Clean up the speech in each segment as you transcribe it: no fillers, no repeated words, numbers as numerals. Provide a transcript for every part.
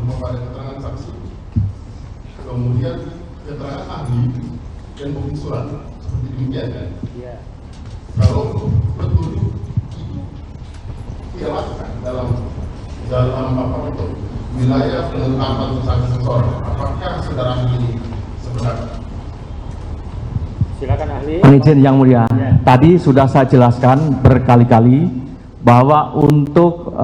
kepada keterangan saksi, kemudian keterangan ahli dan bukti surat, seperti demikian kan? Iya. Kalau petunjuk itu tidak masuk kan dalam apa itu wilayah penetapan tersangka seseorang, apakah saudara ahli sebenarnya? Silakan ahli. Izin yang mulia, tadi sudah saya jelaskan berkali-kali bahwa untuk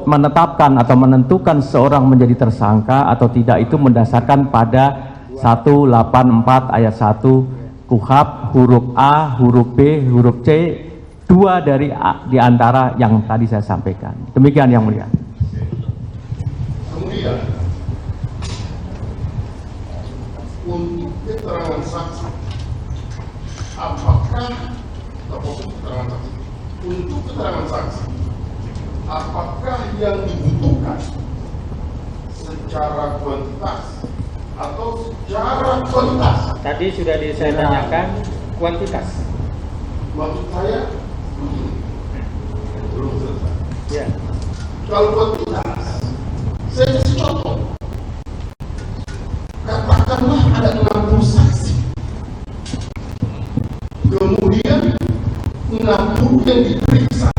menetapkan atau menentukan seorang menjadi tersangka atau tidak itu mendasarkan pada 184 ayat 1 KUHP huruf A, huruf B, huruf C, dua dari di antara yang tadi saya sampaikan. Demikian yang mulia. Kemudian untuk keterangan saksi, apakah keterangan saksi? Untuk keterangan saksi, apakah yang dibutuhkan secara kuantitas atau secara kualitas? Tadi sudah saya tanyakan kuantitas. Maksud saya begini, belum selesai. Ya. Kalau kuantitas, saya kasih contoh. Katakanlah ada 60 saksi, kemudian 60 yang diperiksa,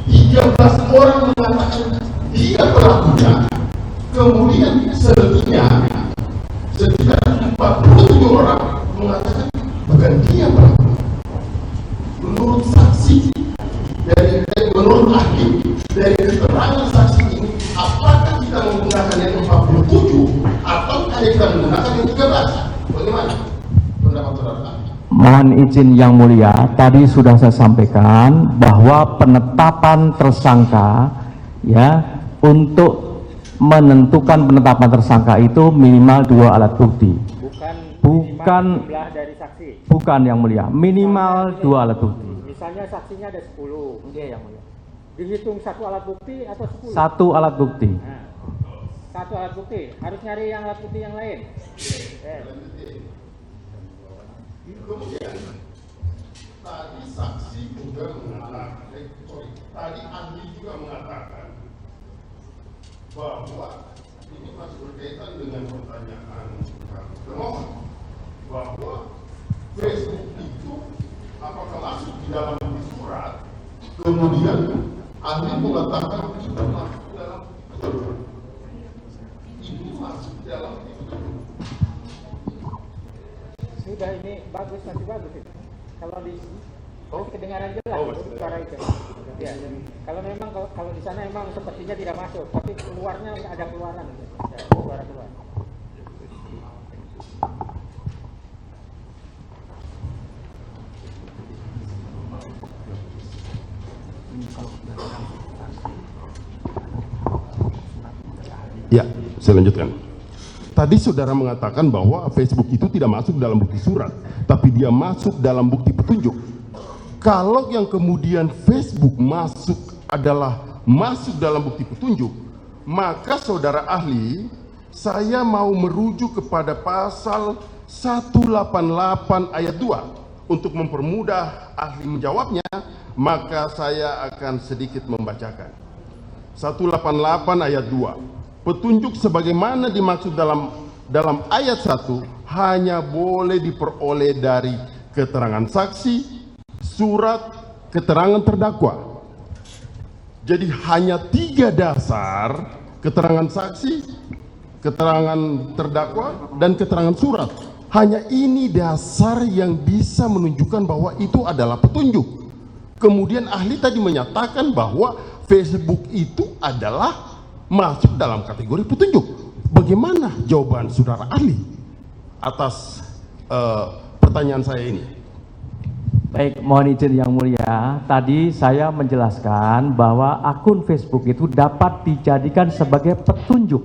13 orang mengatakan dia pelakunya, kemudian setidaknya 47 orang mengatakan bukan dia pelaku. Menurut saksi menurut ahli dari keterangan saksi ini, apakah kita menggunakan yang 47 atau kita menggunakan yang 13? Bagaimana pendapat saudara? Mohon izin yang mulia, tadi sudah saya sampaikan bahwa penetapan tersangka ya, untuk menentukan penetapan tersangka itu minimal 2 alat bukti. Bukan jumlah dari saksi. Bukan yang mulia, minimal 2 alat bukti. Misalnya saksinya ada 10. Iya yang mulia. Dihitung 1 alat bukti atau 10? 1 alat bukti. Nah, 1 alat bukti. Harus nyari yang alat bukti yang lain. Kemudian tadi saksi juga mengatakan, tadi ahli juga mengatakan bahwa ini masih berkaitan dengan pertanyaan pemohon, bahwa Facebook itu apakah masuk di dalam surat, kemudian ahli mengatakan sudah masuk dalam itu masuk dalam sudah, ini bagus, masih bagus itu. Kalau di kedengaran jelas suara itu. Ya. Kalau memang kalau di sana memang sepertinya tidak masuk, tapi keluarnya ada keluaran, ya, suara keluar. Ya, saya lanjutkan. Tadi saudara mengatakan bahwa Facebook itu tidak masuk dalam bukti surat, tapi dia masuk dalam bukti petunjuk. Kalau yang kemudian Facebook adalah masuk dalam bukti petunjuk, maka saudara ahli, saya mau merujuk kepada pasal 188 ayat 2 untuk mempermudah ahli menjawabnya, maka saya akan sedikit membacakan. 188 ayat 2. Petunjuk sebagaimana dimaksud dalam ayat 1 hanya boleh diperoleh dari keterangan saksi, surat, keterangan terdakwa. Jadi hanya 3 dasar: keterangan saksi, keterangan terdakwa, dan keterangan surat. Hanya ini dasar yang bisa menunjukkan bahwa itu adalah petunjuk. Kemudian ahli tadi menyatakan bahwa Facebook itu adalah masuk dalam kategori petunjuk. Bagaimana jawaban saudara ahli atas pertanyaan saya ini? Baik, mohon izin yang mulia. Tadi saya menjelaskan bahwa akun Facebook itu dapat dijadikan sebagai petunjuk,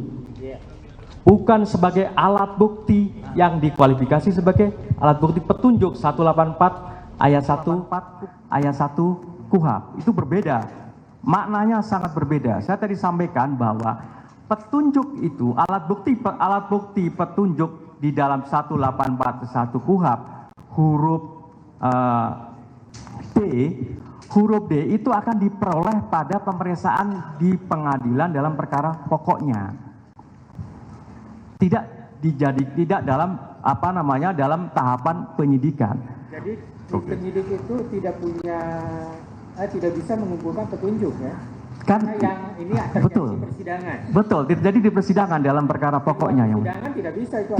bukan sebagai alat bukti yang dikualifikasi sebagai alat bukti petunjuk. 184 ayat 1 KUHP itu berbeda. Maknanya sangat berbeda. Saya tadi sampaikan bahwa petunjuk itu alat bukti petunjuk di dalam 184 1 KUHP huruf B huruf D itu akan diperoleh pada pemeriksaan di pengadilan dalam perkara pokoknya. Tidak dalam dalam tahapan penyidikan. Jadi penyidik itu tidak bisa mengumpulkan petunjuk ya. Kan yang ini akan betul. di persidangan. Betul, jadi di persidangan dalam perkara pokoknya yang persidangan tidak bisa itu.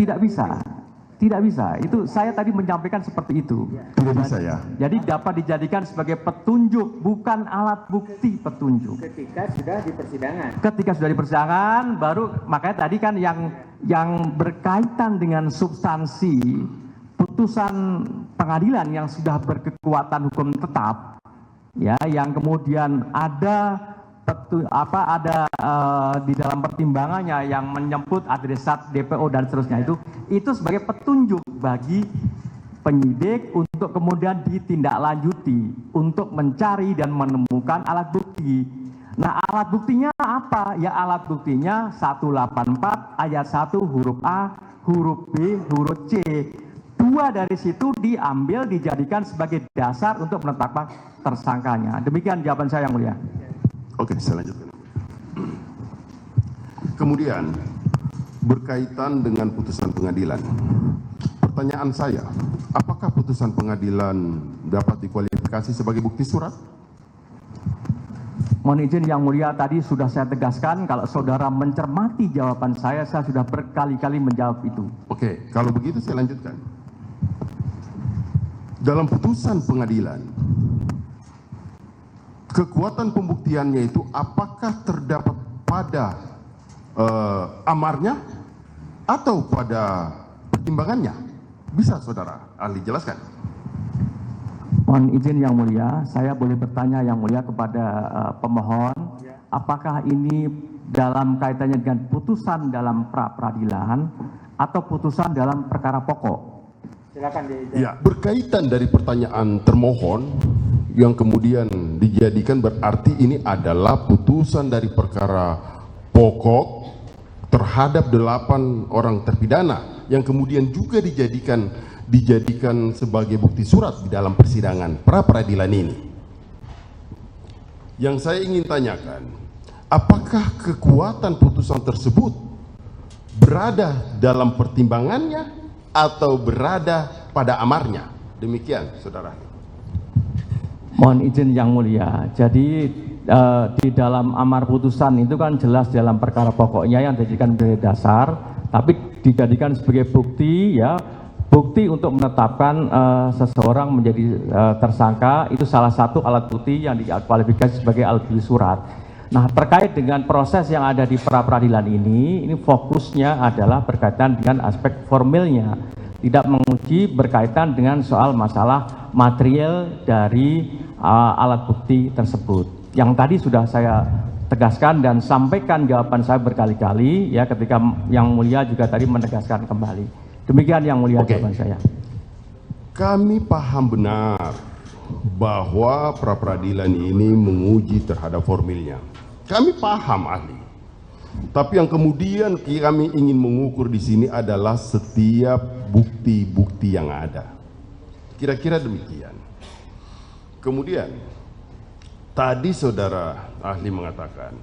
Tidak bisa. Itu saya tadi menyampaikan seperti itu. Tidak bisa ya. Jadi dapat dijadikan sebagai petunjuk, bukan alat bukti petunjuk. Ketika sudah di persidangan. Ketika sudah di persidangan, baru makanya tadi kan yang berkaitan dengan substansi putusan pengadilan yang sudah berkekuatan hukum tetap, ya, yang kemudian ada di dalam pertimbangannya yang menyebut adresat DPO dan seterusnya itu sebagai petunjuk bagi penyidik untuk kemudian ditindaklanjuti untuk mencari dan menemukan alat bukti. Nah, alat buktinya apa? Ya, alat buktinya 184 ayat 1 huruf A, huruf B, huruf C. 2 dari situ diambil dijadikan sebagai dasar untuk menetapkan tersangkanya. Demikian jawaban saya, Yang Mulia. Oke, saya lanjutkan. Kemudian berkaitan dengan putusan pengadilan. Pertanyaan saya, apakah putusan pengadilan dapat dikualifikasi sebagai bukti surat? Mohon izin Yang Mulia, tadi sudah saya tegaskan kalau saudara mencermati jawaban saya sudah berkali-kali menjawab itu. Oke, kalau begitu saya lanjutkan. Dalam putusan pengadilan, kekuatan pembuktiannya itu apakah terdapat pada amarnya atau pada pertimbangannya? Bisa saudara ahli jelaskan? Mohon izin Yang Mulia, saya boleh bertanya Yang Mulia kepada pemohon, apakah ini dalam kaitannya dengan putusan dalam pra-peradilan atau putusan dalam perkara pokok? Silakan dijawab. Ya, berkaitan dari pertanyaan termohon yang kemudian dijadikan berarti ini adalah putusan dari perkara pokok terhadap 8 orang terpidana yang kemudian juga dijadikan sebagai bukti surat di dalam persidangan pra peradilan ini. Yang saya ingin tanyakan, apakah kekuatan putusan tersebut berada dalam pertimbangannya atau berada pada amarnya? Demikian, saudara. Mohon izin Yang Mulia, jadi di dalam amar putusan itu kan jelas dalam perkara pokoknya yang dijadikan sebagai dasar, tapi dijadikan sebagai bukti, ya, bukti untuk menetapkan seseorang menjadi tersangka, itu salah satu alat bukti yang dikualifikasi sebagai alat bukti surat. Nah, terkait dengan proses yang ada di pra-peradilan ini fokusnya adalah berkaitan dengan aspek formilnya, tidak menguji berkaitan dengan soal masalah material dari alat bukti tersebut. Yang tadi sudah saya tegaskan dan sampaikan jawaban saya berkali-kali, ya, ketika Yang Mulia juga tadi menegaskan kembali. Demikian Yang Mulia jawaban saya. Kami paham benar bahwa pra-peradilan ini menguji terhadap formilnya. Kami paham, ahli. Tapi yang kemudian kami ingin mengukur di sini adalah setiap bukti-bukti yang ada. Kira-kira demikian. Kemudian tadi saudara ahli mengatakan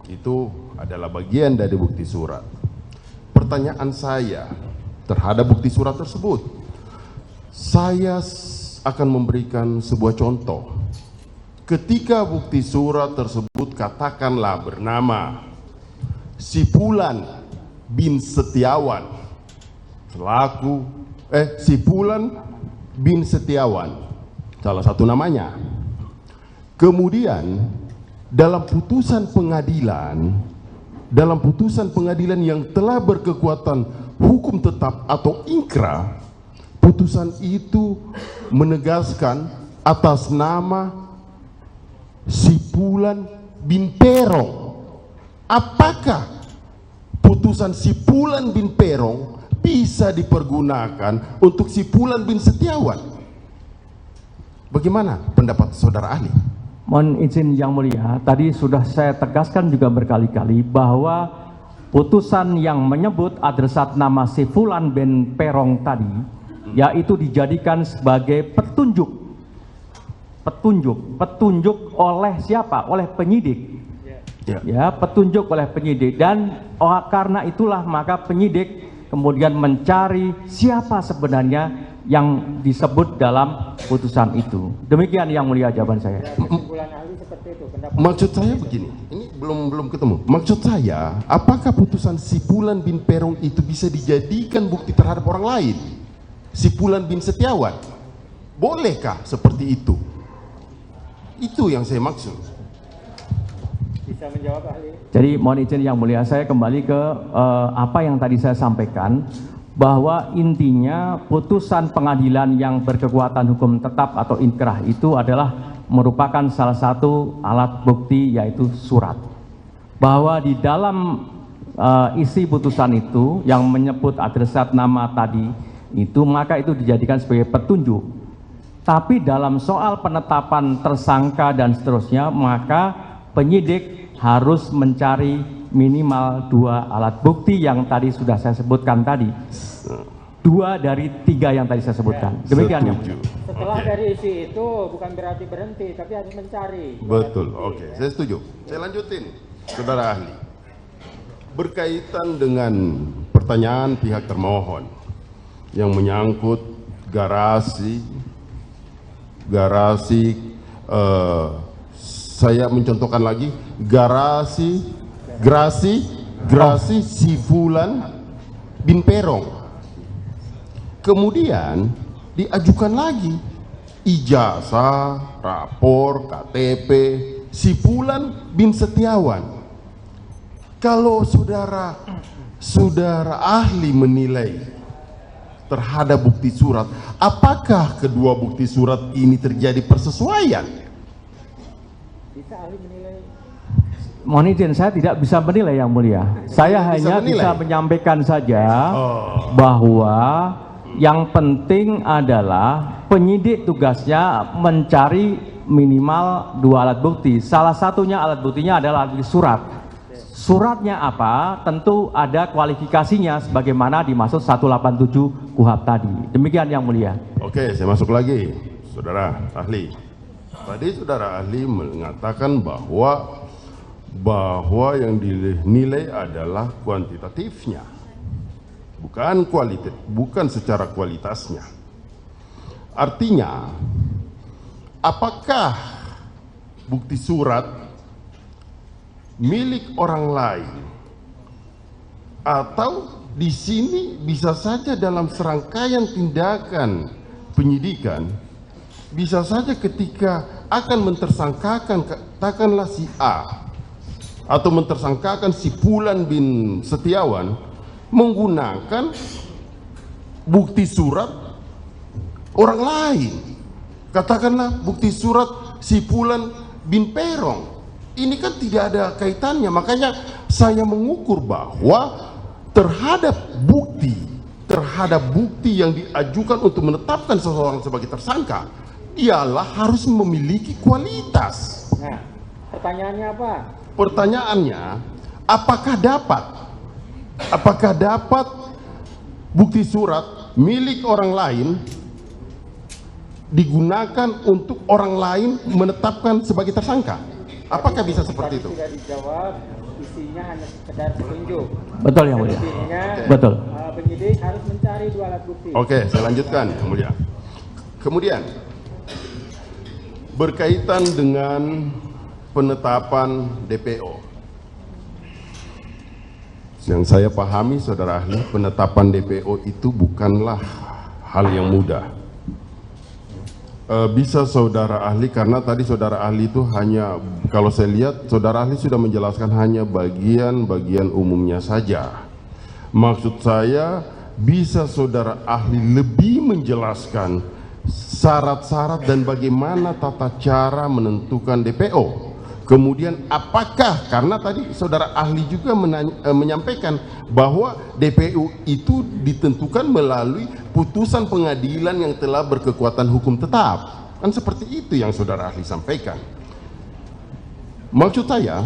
itu adalah bagian dari bukti surat. Pertanyaan saya terhadap bukti surat tersebut, saya akan memberikan sebuah contoh. Ketika bukti surat tersebut katakanlah bernama si Fulan bin Setiawan selaku si Fulan bin Setiawan, salah satu namanya. Kemudian dalam putusan pengadilan yang telah berkekuatan hukum tetap atau ingkrah, putusan itu menegaskan atas nama si Fulan bin Perong. Apakah putusan si Fulan bin Perong bisa dipergunakan untuk si Fulan bin Setiawan? Bagaimana pendapat saudara ahli? Mohon izin Yang Mulia, tadi sudah saya tegaskan juga berkali-kali bahwa putusan yang menyebut adresat nama si Fulan bin Perong tadi, yaitu dijadikan sebagai petunjuk petunjuk oleh siapa? Oleh penyidik. Ya. Ya, petunjuk oleh penyidik, dan karena itulah maka penyidik kemudian mencari siapa sebenarnya yang disebut dalam putusan itu. Demikian yang mulia jawaban saya. Kesimpulan ahli seperti itu. Maksud saya begini, ini belum ketemu. Maksud saya, apakah putusan Sipulan bin Peron itu bisa dijadikan bukti terhadap orang lain? Sipulan bin Setiawan, bolehkah seperti itu? Itu yang saya maksud. Bisa menjawab ahli. Jadi mohon izin yang mulia, saya kembali ke apa yang tadi saya sampaikan, bahwa intinya putusan pengadilan yang berkekuatan hukum tetap atau inkrah itu adalah merupakan salah satu alat bukti, yaitu surat. Bahwa di dalam isi putusan itu yang menyebut adresat nama tadi itu, maka itu dijadikan sebagai petunjuk. Tapi dalam soal penetapan tersangka dan seterusnya, maka penyidik harus mencari minimal 2 alat bukti yang tadi sudah saya sebutkan tadi. 2 dari 3 yang tadi saya sebutkan. Demikian yang mulia. Setelah dari isi itu bukan berarti berhenti, tapi harus mencari. Betul, oke, saya setuju. Saya lanjutin, saudara ahli. Berkaitan dengan pertanyaan pihak termohon yang menyangkut garasi, saya mencontohkan lagi, gerasi Sipulan bin Peron. Kemudian diajukan lagi ijazah, rapor, KTP Sipulan bin Setiawan. Kalau saudara ahli menilai terhadap bukti surat, apakah kedua bukti surat ini terjadi persesuaian? Bisa ahli menilai. Mohon izin, saya tidak bisa menilai yang mulia. Saya hanya bisa menyampaikan saja bahwa yang penting adalah penyidik tugasnya mencari minimal 2 alat bukti. Salah satunya alat buktinya adalah surat. Suratnya apa? Tentu ada kualifikasinya sebagaimana dimaksud 187 KUHP tadi. Demikian yang mulia. Oke, saya masuk lagi, saudara ahli. Tadi saudara ahli mengatakan bahwa yang dinilai adalah kuantitatifnya, bukan kualitatif, bukan secara kualitasnya. Artinya, apakah bukti surat milik orang lain, atau di sini bisa saja dalam serangkaian tindakan penyidikan, bisa saja ketika akan mentersangkakan, katakanlah si A atau mentersangkakan Sipulan bin Setiawan, menggunakan bukti surat orang lain, katakanlah bukti surat Sipulan bin Peron. Ini kan tidak ada kaitannya. Makanya saya mengukur bahwa terhadap bukti yang diajukan untuk menetapkan seseorang sebagai tersangka, ialah harus memiliki kualitas. Nah, pertanyaannya apa? Pertanyaannya, apakah dapat bukti surat milik orang lain digunakan untuk orang lain menetapkan sebagai tersangka? Apakah bisa seperti itu? Tidak dijawab, isinya hanya sekedar petunjuk. Betul yang mulia. Betul. Penyidik harus mencari 2 alat bukti. Oke, saya lanjutkan yang mulia. Kemudian berkaitan dengan penetapan DPO, yang saya pahami saudara ahli, penetapan DPO itu bukanlah hal yang mudah. Bisa saudara ahli, karena tadi saudara ahli itu hanya, kalau saya lihat saudara ahli sudah menjelaskan hanya bagian-bagian umumnya saja. Maksud saya, bisa saudara ahli lebih menjelaskan syarat-syarat dan bagaimana tata cara menentukan DPO. Kemudian apakah, karena tadi saudara ahli juga menyampaikan bahwa DPO itu ditentukan melalui putusan pengadilan yang telah berkekuatan hukum tetap. Kan seperti itu yang saudara ahli sampaikan. Maksud saya,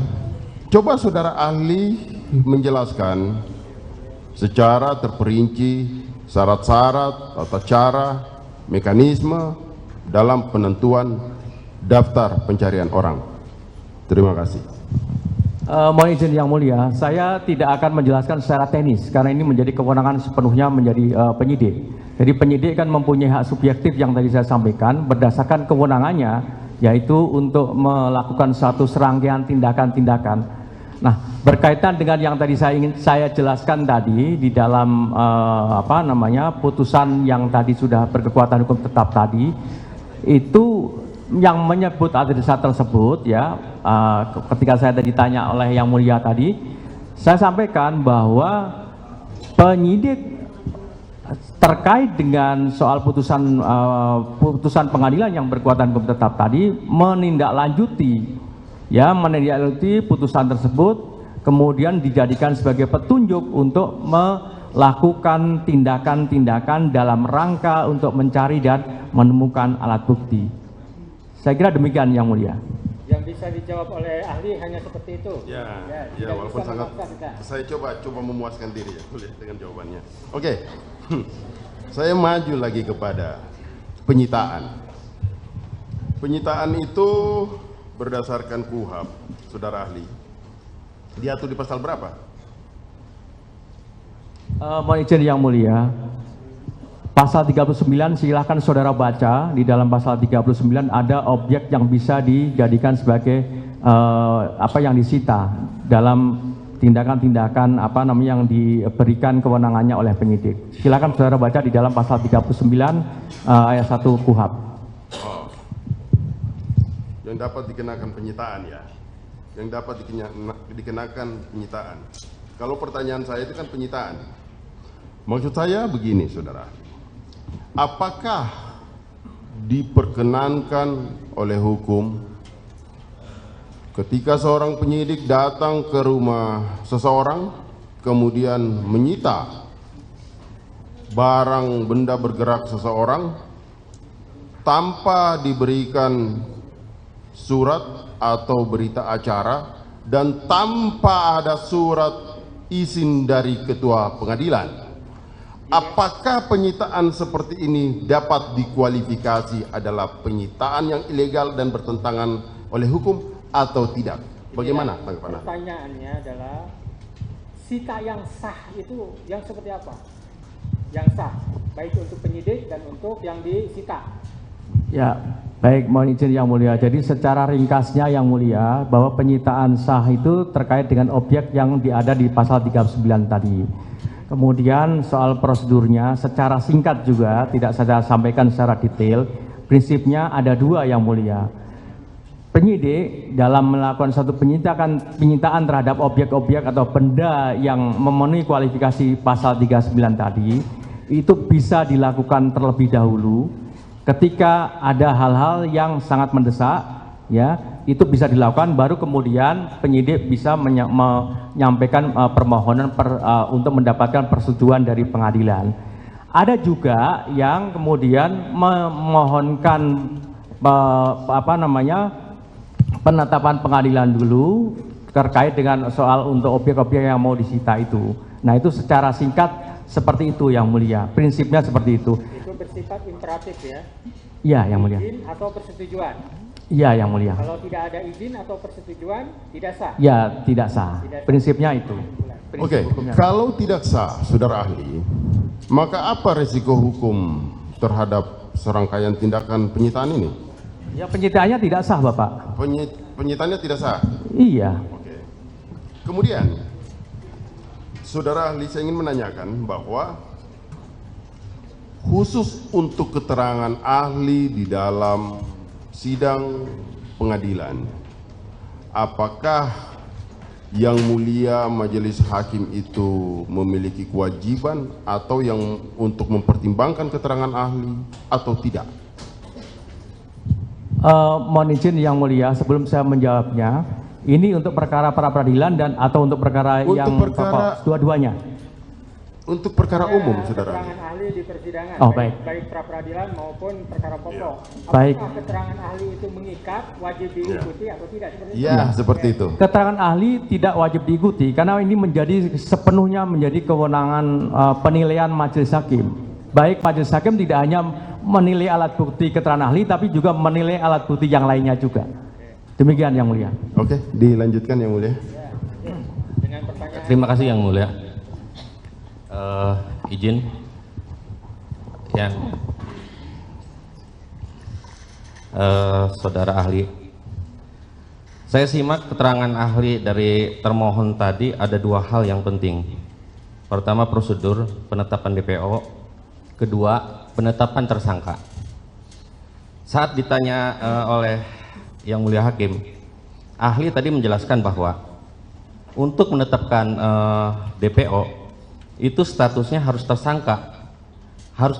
coba saudara ahli menjelaskan secara terperinci syarat-syarat, tata cara, mekanisme dalam penentuan daftar pencarian orang. Terima kasih. Mohon izin yang mulia, saya tidak akan menjelaskan secara teknis karena ini menjadi kewenangan sepenuhnya menjadi penyidik. Jadi penyidik kan mempunyai hak subjektif yang tadi saya sampaikan berdasarkan kewenangannya, yaitu untuk melakukan suatu serangkaian tindakan-tindakan. Nah, berkaitan dengan yang tadi saya jelaskan tadi di dalam putusan yang tadi sudah berkekuatan hukum tetap tadi, itu yang menyebut adresa tersebut ya, ketika saya tadi ditanya oleh yang mulia tadi, saya sampaikan bahwa penyidik terkait dengan soal putusan pengadilan yang berkekuatan hukum tetap tadi menindaklanjuti putusan tersebut, kemudian dijadikan sebagai petunjuk untuk melakukan tindakan-tindakan dalam rangka untuk mencari dan menemukan alat bukti. Saya kira demikian yang mulia. Yang bisa dijawab oleh ahli hanya seperti itu. Ya, walaupun sangat, saya coba memuaskan diri ya, dengan jawabannya. Oke. Saya maju lagi kepada penyitaan. Penyitaan itu berdasarkan KUHP, saudara ahli, diatur di pasal berapa? Mohon izin yang mulia, pasal 39 silahkan saudara baca. Di dalam pasal 39 ada objek yang bisa dijadikan sebagai yang disita dalam tindakan-tindakan yang diberikan kewenangannya oleh penyidik. Silakan saudara baca di dalam pasal 39 ayat 1 KUHP. Yang dapat dikenakan penyitaan ya. Yang dapat dikenakan penyitaan. Kalau pertanyaan saya itu kan penyitaan. Maksud saya begini, saudara. Apakah diperkenankan oleh hukum ketika seorang penyidik datang ke rumah seseorang kemudian menyita barang benda bergerak seseorang tanpa diberikan surat atau berita acara dan tanpa ada surat izin dari ketua pengadilan? Apakah penyitaan seperti ini dapat dikualifikasi adalah penyitaan yang ilegal dan bertentangan oleh hukum atau tidak? Bagaimana tanggapan Anda? Pertanyaannya adalah sita yang sah itu yang seperti apa? Yang sah, baik untuk penyidik dan untuk yang disita. Ya, baik, mohon izin yang mulia. Jadi secara ringkasnya yang mulia, bahwa penyitaan sah itu terkait dengan objek yang ada di pasal 39 tadi. Kemudian soal prosedurnya secara singkat juga, tidak saya sampaikan secara detail. Prinsipnya ada dua yang mulia. Penyidik dalam melakukan suatu penyitaan terhadap objek-objek atau benda yang memenuhi kualifikasi pasal 39 tadi, itu bisa dilakukan terlebih dahulu ketika ada hal-hal yang sangat mendesak, ya, itu bisa dilakukan, baru kemudian penyidik bisa menyampaikan permohonan untuk mendapatkan persetujuan dari pengadilan. Ada juga yang kemudian memohonkan penetapan pengadilan dulu terkait dengan soal untuk objek-objek yang mau disita itu. Nah, itu secara singkat seperti itu yang mulia. Prinsipnya seperti itu. Itu bersifat imperatif ya? Iya yang mulia. Izin atau persetujuan? Iya yang mulia. Kalau tidak ada izin atau persetujuan, tidak sah? Ya, tidak sah. Prinsipnya itu. Oke, kalau tidak sah, saudara ahli, maka apa resiko hukum terhadap serangkaian tindakan penyitaan ini? Ya, penyitaannya tidak sah, Bapak. Penyitaannya tidak sah? Iya. Oke. Kemudian, saudara ahli, saya ingin menanyakan bahwa khusus untuk keterangan ahli di dalam sidang pengadilan, apakah yang mulia majelis hakim itu memiliki kewajiban atau yang untuk mempertimbangkan keterangan ahli atau tidak? Mohon izin yang mulia, sebelum saya menjawabnya, ini untuk perkara pra peradilan dan atau untuk perkara yang dua-duanya? Untuk perkara umum, saudara. Keterangan ahli di persidangan, oh, baik pra peradilan maupun perkara pokok. Baik. Apakah keterangan ahli itu mengikat, wajib diikuti atau tidak? Seperti itu. Keterangan ahli tidak wajib diikuti karena ini sepenuhnya menjadi kewenangan penilaian majelis hakim. Baik majelis hakim tidak hanya menilai alat bukti keterangan ahli, tapi juga menilai alat bukti yang lainnya juga. Demikian Yang Mulia. Oke, dilanjutkan Yang Mulia. Dengan pertanyaan. Terima kasih Yang Mulia. Izin yang saudara ahli, saya simak keterangan ahli dari termohon tadi, ada dua hal yang penting. Pertama, prosedur penetapan DPO, kedua, penetapan tersangka. Saat ditanya oleh Yang Mulia Hakim, ahli tadi menjelaskan bahwa untuk menetapkan DPO itu statusnya harus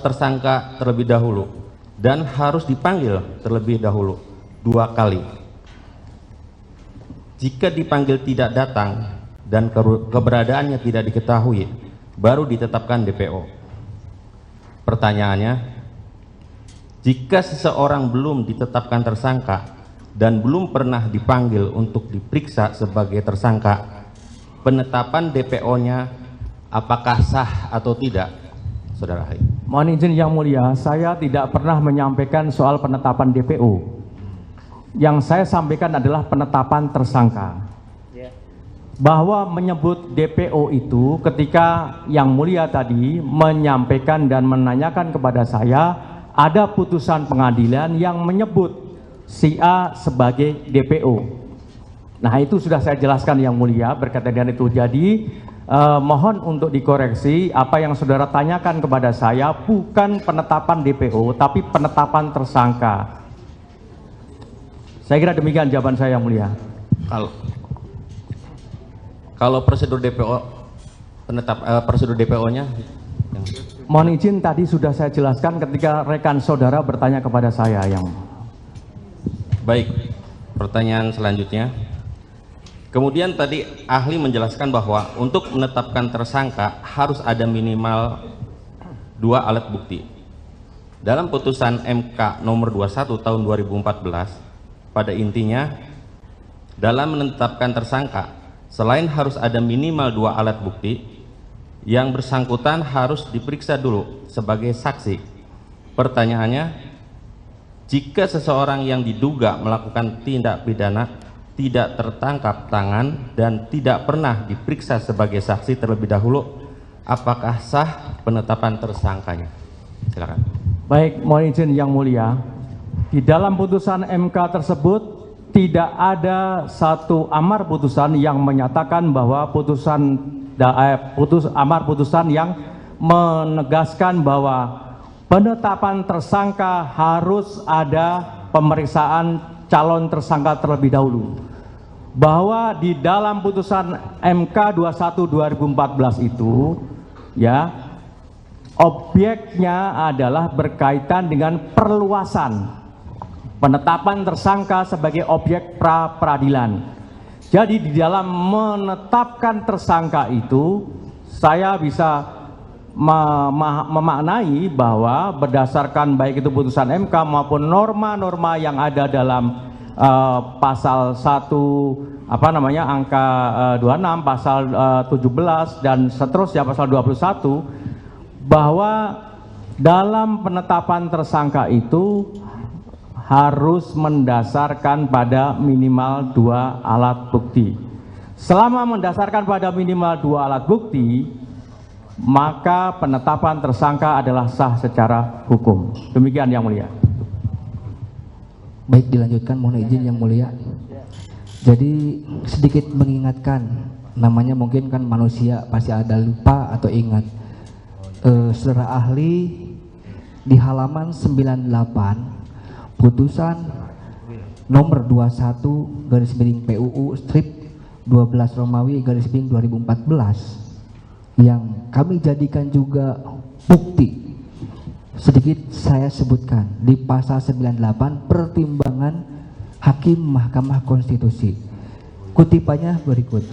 tersangka terlebih dahulu dan harus dipanggil terlebih dahulu 2 kali. Jika dipanggil tidak datang dan keberadaannya tidak diketahui, baru ditetapkan DPO. Pertanyaannya, jika seseorang belum ditetapkan tersangka dan belum pernah dipanggil untuk diperiksa sebagai tersangka, penetapan DPO-nya apakah sah atau tidak, saudara ahli? Mohon izin Yang Mulia, saya tidak pernah menyampaikan soal penetapan DPO. Yang saya sampaikan adalah penetapan tersangka. Bahwa menyebut DPO itu ketika Yang Mulia tadi menyampaikan dan menanyakan kepada saya, ada putusan pengadilan yang menyebut si A sebagai DPO. Nah, itu sudah saya jelaskan Yang Mulia berkaitan dengan itu. Jadi mohon untuk dikoreksi, apa yang saudara tanyakan kepada saya bukan penetapan DPO tapi penetapan tersangka. Saya kira demikian jawaban saya Yang Mulia. Kalau prosedur DPO, prosedur DPO-nya, mohon izin tadi sudah saya jelaskan ketika rekan saudara bertanya kepada saya. Yang baik. Pertanyaan selanjutnya, kemudian tadi ahli menjelaskan bahwa untuk menetapkan tersangka harus ada minimal 2 alat bukti. Dalam putusan MK nomor 21 tahun 2014, pada intinya dalam menetapkan tersangka selain harus ada minimal 2 alat bukti, yang bersangkutan harus diperiksa dulu sebagai saksi. Pertanyaannya, jika seseorang yang diduga melakukan tindak pidana tidak tertangkap tangan dan tidak pernah diperiksa sebagai saksi terlebih dahulu, apakah sah penetapan tersangkanya? Silakan. baik, mohon izin Yang Mulia, di dalam putusan MK tersebut tidak ada satu amar putusan yang menyatakan bahwa amar putusan yang menegaskan bahwa penetapan tersangka harus ada pemeriksaan calon tersangka terlebih dahulu. Bahwa di dalam putusan MK 21 2014 itu ya, objeknya adalah berkaitan dengan perluasan penetapan tersangka sebagai objek pra peradilan. Jadi di dalam menetapkan tersangka itu saya bisa memaknai bahwa berdasarkan baik itu putusan MK maupun norma-norma yang ada dalam pasal 1 angka 26, pasal 17 dan seterusnya pasal 21, bahwa dalam penetapan tersangka itu harus mendasarkan pada minimal 2 alat bukti. Selama mendasarkan pada minimal 2 alat bukti, maka penetapan tersangka adalah sah secara hukum. Demikian Yang Mulia. Baik, dilanjutkan, mohon izin Yang Mulia. Jadi sedikit mengingatkan, namanya mungkin kan manusia pasti ada lupa atau ingat. Saudara ahli di halaman 98 putusan nomor 21 garis miring PUU strip 12 Romawi garis miring 2014 yang kami jadikan juga bukti. Sedikit saya sebutkan di pasal 98 pertimbangan Hakim Mahkamah Konstitusi. Kutipannya berikut.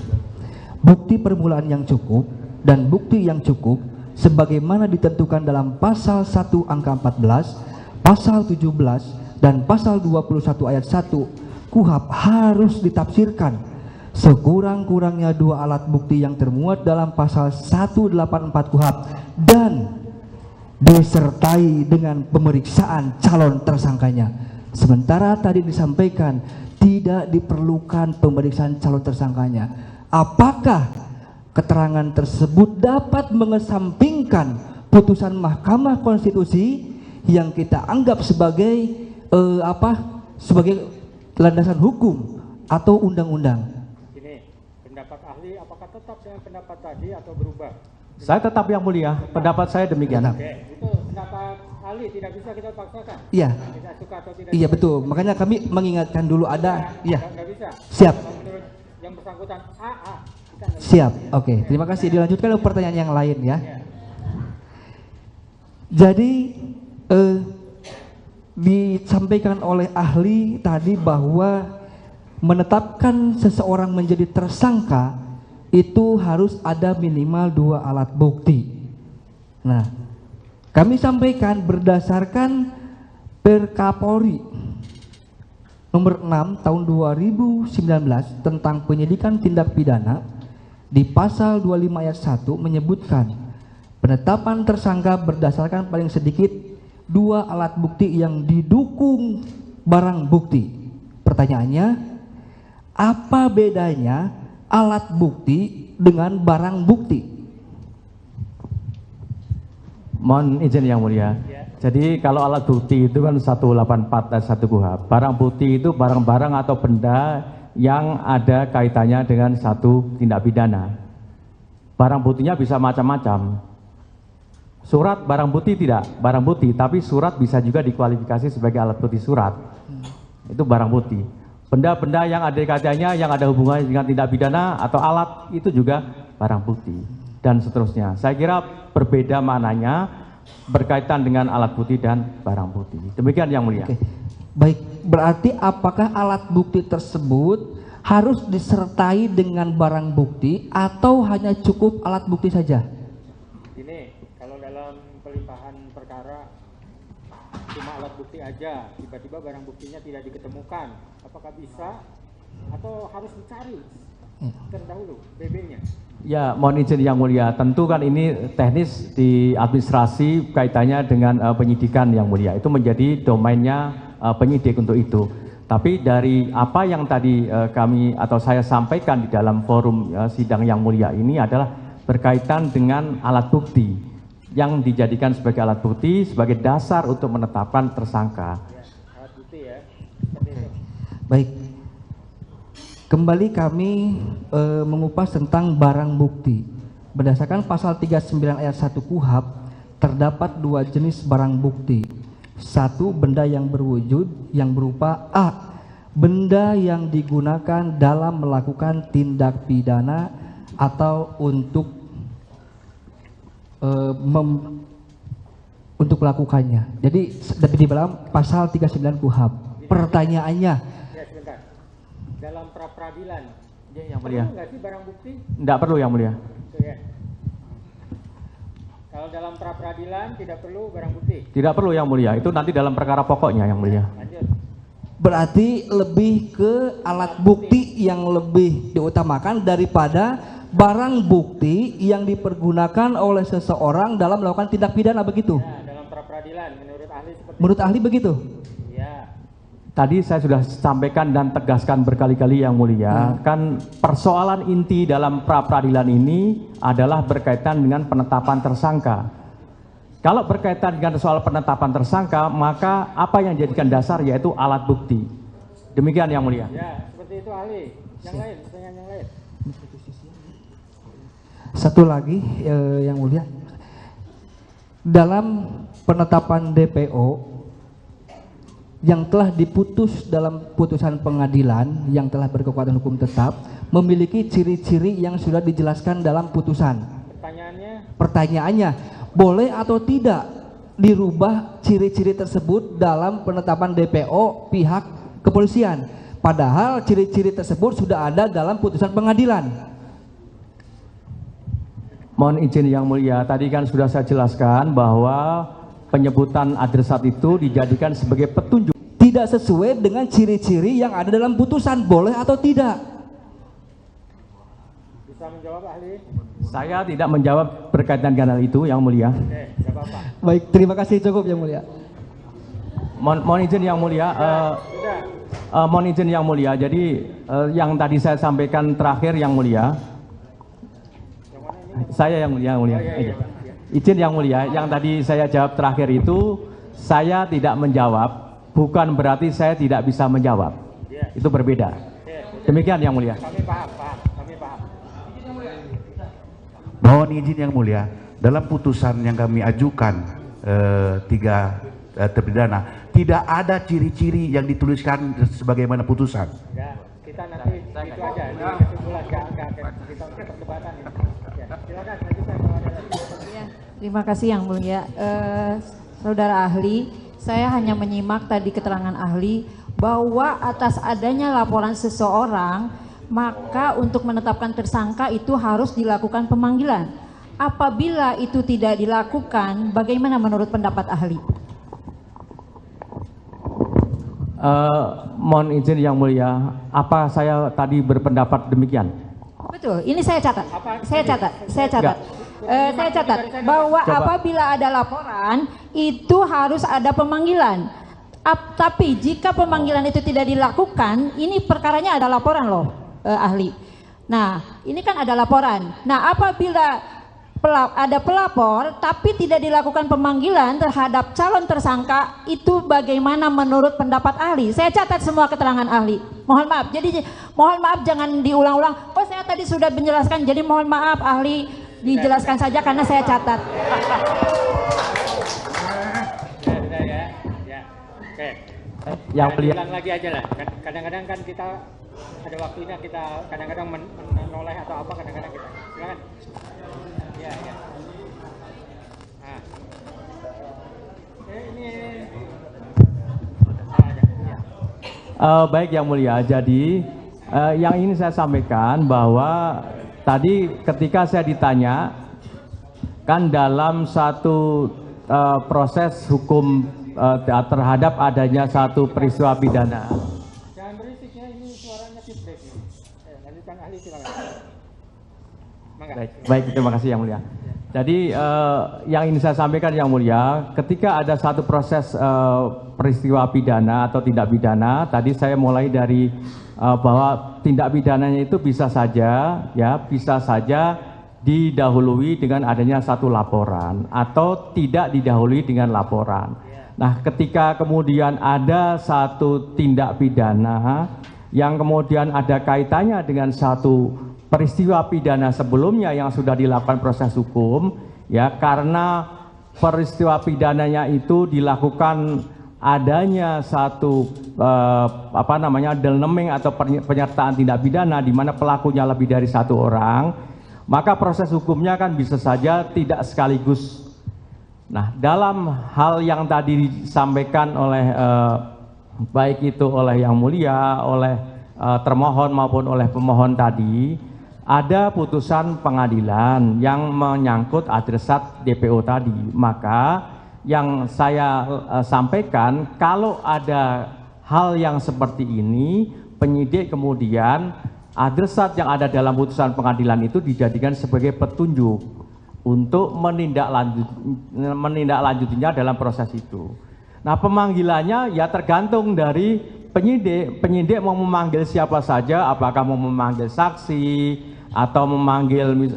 Bukti permulaan yang cukup dan bukti yang cukup sebagaimana ditentukan dalam pasal 1 angka 14, pasal 17 dan pasal 21 ayat 1 KUHP harus ditafsirkan sekurang-kurangnya 2 alat bukti yang termuat dalam pasal 184 KUHP dan disertai dengan pemeriksaan calon tersangkanya. Sementara tadi disampaikan tidak diperlukan pemeriksaan calon tersangkanya. Apakah keterangan tersebut dapat mengesampingkan putusan Mahkamah Konstitusi yang kita anggap sebagai sebagai landasan hukum atau undang-undang? Ini pendapat ahli apakah tetap dengan pendapat tadi atau berubah? Saya tetap yang mulia, pendapat saya demikian. Oke, itu pendapat ahli tidak bisa kita paksakan. Iya. Tidak suka atau tidak. Iya betul. Makanya kami mengingatkan dulu ada. Iya. Nggak bisa. Siap. Kalau menurut yang bersangkutan kita nggak bisa. Siap. Oke. Terima kasih. Dilanjutkan ke pertanyaan yang lain ya. Iya. Jadi disampaikan oleh ahli tadi bahwa menetapkan seseorang menjadi tersangka itu harus ada minimal 2 alat bukti. Nah, kami sampaikan berdasarkan Perkapolri nomor 6 tahun 2019 tentang penyidikan tindak pidana di pasal 25 ayat 1 menyebutkan penetapan tersangka berdasarkan paling sedikit 2 alat bukti yang didukung barang bukti. Pertanyaannya, apa bedanya alat bukti dengan barang bukti? Mohon izin yang mulia. Jadi kalau alat bukti itu kan 184 dan 1 KUHP. Barang bukti itu barang-barang atau benda yang ada kaitannya dengan satu tindak pidana. Barang buktinya bisa macam-macam. Surat barang bukti tidak, barang bukti, tapi surat bisa juga dikualifikasi sebagai alat bukti surat. Itu barang bukti. Benda-benda yang ada kaitannya, yang ada hubungannya dengan tindak pidana atau alat, itu juga barang bukti. Dan seterusnya. Saya kira berbeda maknanya berkaitan dengan alat bukti dan barang bukti. Demikian yang mulia. Oke. Baik, berarti apakah alat bukti tersebut harus disertai dengan barang bukti atau hanya cukup alat bukti saja? Ini kalau dalam pelimpahan perkara cuma alat bukti aja, tiba-tiba barang buktinya tidak diketemukan, apakah bisa atau harus dicari terdahulu BB-nya? Ya, mohon izin yang mulia. Tentu kan ini teknis di administrasi kaitannya dengan penyidikan yang mulia. Itu menjadi domainnya penyidik untuk itu. Tapi dari apa yang tadi kami atau saya sampaikan di dalam forum sidang yang mulia ini adalah berkaitan dengan alat bukti yang dijadikan sebagai alat bukti sebagai dasar untuk menetapkan tersangka. Ya, alat bukti ya. Seperti itu. Baik. Kembali kami mengupas tentang barang bukti. Berdasarkan pasal 39 ayat 1 KUHP, terdapat 2 jenis barang bukti. 1, benda yang berwujud yang berupa A, benda yang digunakan dalam melakukan tindak pidana atau untuk melakukannya. Jadi di dalam pasal 39 KUHP. Pertanyaannya, Ya, sebentar. Dalam pra-peradilan, Ya, yang mulia. perlu nggak sih barang bukti? Tidak perlu yang mulia. Itu ya. Kalau dalam pra-peradilan tidak perlu barang bukti. Tidak perlu yang mulia. Itu nanti dalam perkara pokoknya yang mulia. Lanjut. berarti lebih ke alat bukti yang lebih diutamakan daripada barang bukti yang dipergunakan oleh seseorang dalam melakukan tindak pidana, begitu? Ya, dalam pra-peradilan menurut ahli seperti Menurut ahli begitu? ya. Tadi saya sudah sampaikan dan tegaskan berkali-kali yang mulia, kan persoalan inti dalam pra-peradilan ini adalah berkaitan dengan penetapan tersangka. Kalau berkaitan dengan soal penetapan tersangka, maka apa yang dijadikan dasar yaitu alat bukti. Demikian yang mulia. Ya, seperti itu ahli. Yang lain, pertanyaan yang lain. Satu lagi yang mulia, dalam penetapan DPO yang telah diputus dalam putusan pengadilan yang telah berkekuatan hukum tetap memiliki ciri-ciri yang sudah dijelaskan dalam putusan. Pertanyaannya, boleh atau tidak dirubah ciri-ciri tersebut dalam penetapan DPO pihak kepolisian? Padahal ciri-ciri tersebut sudah ada dalam putusan pengadilan. Mohon izin yang mulia, tadi kan sudah saya jelaskan bahwa penyebutan adresat itu dijadikan sebagai petunjuk. Tidak sesuai dengan ciri-ciri yang ada dalam putusan, boleh atau tidak? Bisa menjawab ahli? Saya tidak menjawab berkaitan dengan hal itu, Yang Mulia. Baik, terima kasih, cukup Yang Mulia. Mohon izin Yang Mulia. Mohon izin Yang Mulia. Jadi yang tadi saya sampaikan terakhir Yang Mulia. Saya Yang Mulia. Izin Yang Mulia. Yang tadi saya jawab terakhir itu saya tidak menjawab. Bukan berarti saya tidak bisa menjawab. Itu berbeda. Demikian Yang Mulia. Kami paham. Mohon izin Yang Mulia, dalam putusan yang kami ajukan tiga terpidana tidak ada ciri-ciri yang dituliskan sebagaimana putusan. Ya, kita nanti itu aja di kesimpulan kita perdebatan ini. Ya, silakan lanjutkan kalau ada lagi. Ya, terima kasih Yang Mulia. Saudara ahli, saya hanya menyimak tadi keterangan ahli bahwa atas adanya laporan seseorang maka untuk menetapkan tersangka itu harus dilakukan pemanggilan. Apabila itu tidak dilakukan, bagaimana menurut pendapat ahli? Mohon izin Yang Mulia, apa saya tadi berpendapat demikian? Betul, ini saya catat. Saya catat bahwa apabila ada laporan itu harus ada pemanggilan. Tapi jika pemanggilan itu tidak dilakukan, ini perkaranya ada laporan loh. Ahli. Nah, ini kan ada laporan. Nah, apabila ada pelapor tapi tidak dilakukan pemanggilan terhadap calon tersangka, itu bagaimana menurut pendapat ahli? Saya catat semua keterangan ahli. Mohon maaf. Jadi mohon maaf jangan diulang-ulang. Oh, saya tadi sudah menjelaskan. Jadi mohon maaf ahli, dijelaskan saja karena saya catat. Oke. Yang Mulia. Ulang lagi aja lah. Kadang-kadang kan kita ada waktunya, kita kadang-kadang menoleh atau apa, kadang-kadang kita. Silakan. Ya. Nah. Ini. Baik Yang Mulia, jadi yang ini saya sampaikan bahwa tadi ketika saya ditanya kan dalam satu proses hukum terhadap adanya satu peristiwa pidana. Jangan berisik ya, ini suaranya feedback. Lanjutkan ahli, silakan. Baik, terima kasih Yang Mulia. Jadi yang ini saya sampaikan Yang Mulia, ketika ada satu proses peristiwa pidana atau tindak pidana, tadi saya mulai dari bahwa tindak pidananya itu bisa saja didahului dengan adanya satu laporan atau tidak didahului dengan laporan. Nah, ketika kemudian ada satu tindak pidana yang kemudian ada kaitannya dengan satu peristiwa pidana sebelumnya yang sudah dilakukan proses hukum, ya, karena peristiwa pidananya itu dilakukan adanya satu delneming atau penyertaan tindak pidana di mana pelakunya lebih dari satu orang, maka proses hukumnya kan bisa saja tidak sekaligus. Nah, dalam hal yang tadi disampaikan oleh baik itu oleh Yang Mulia, oleh termohon maupun oleh pemohon tadi, ada putusan pengadilan yang menyangkut adresat DPO tadi. Maka yang saya sampaikan, kalau ada hal yang seperti ini, penyidik kemudian adresat yang ada dalam putusan pengadilan itu dijadikan sebagai petunjuk untuk menindaklanjutinya dalam proses itu. Nah, pemanggilannya ya tergantung dari penyidik. Penyidik mau memanggil siapa saja, apakah mau memanggil saksi atau memanggil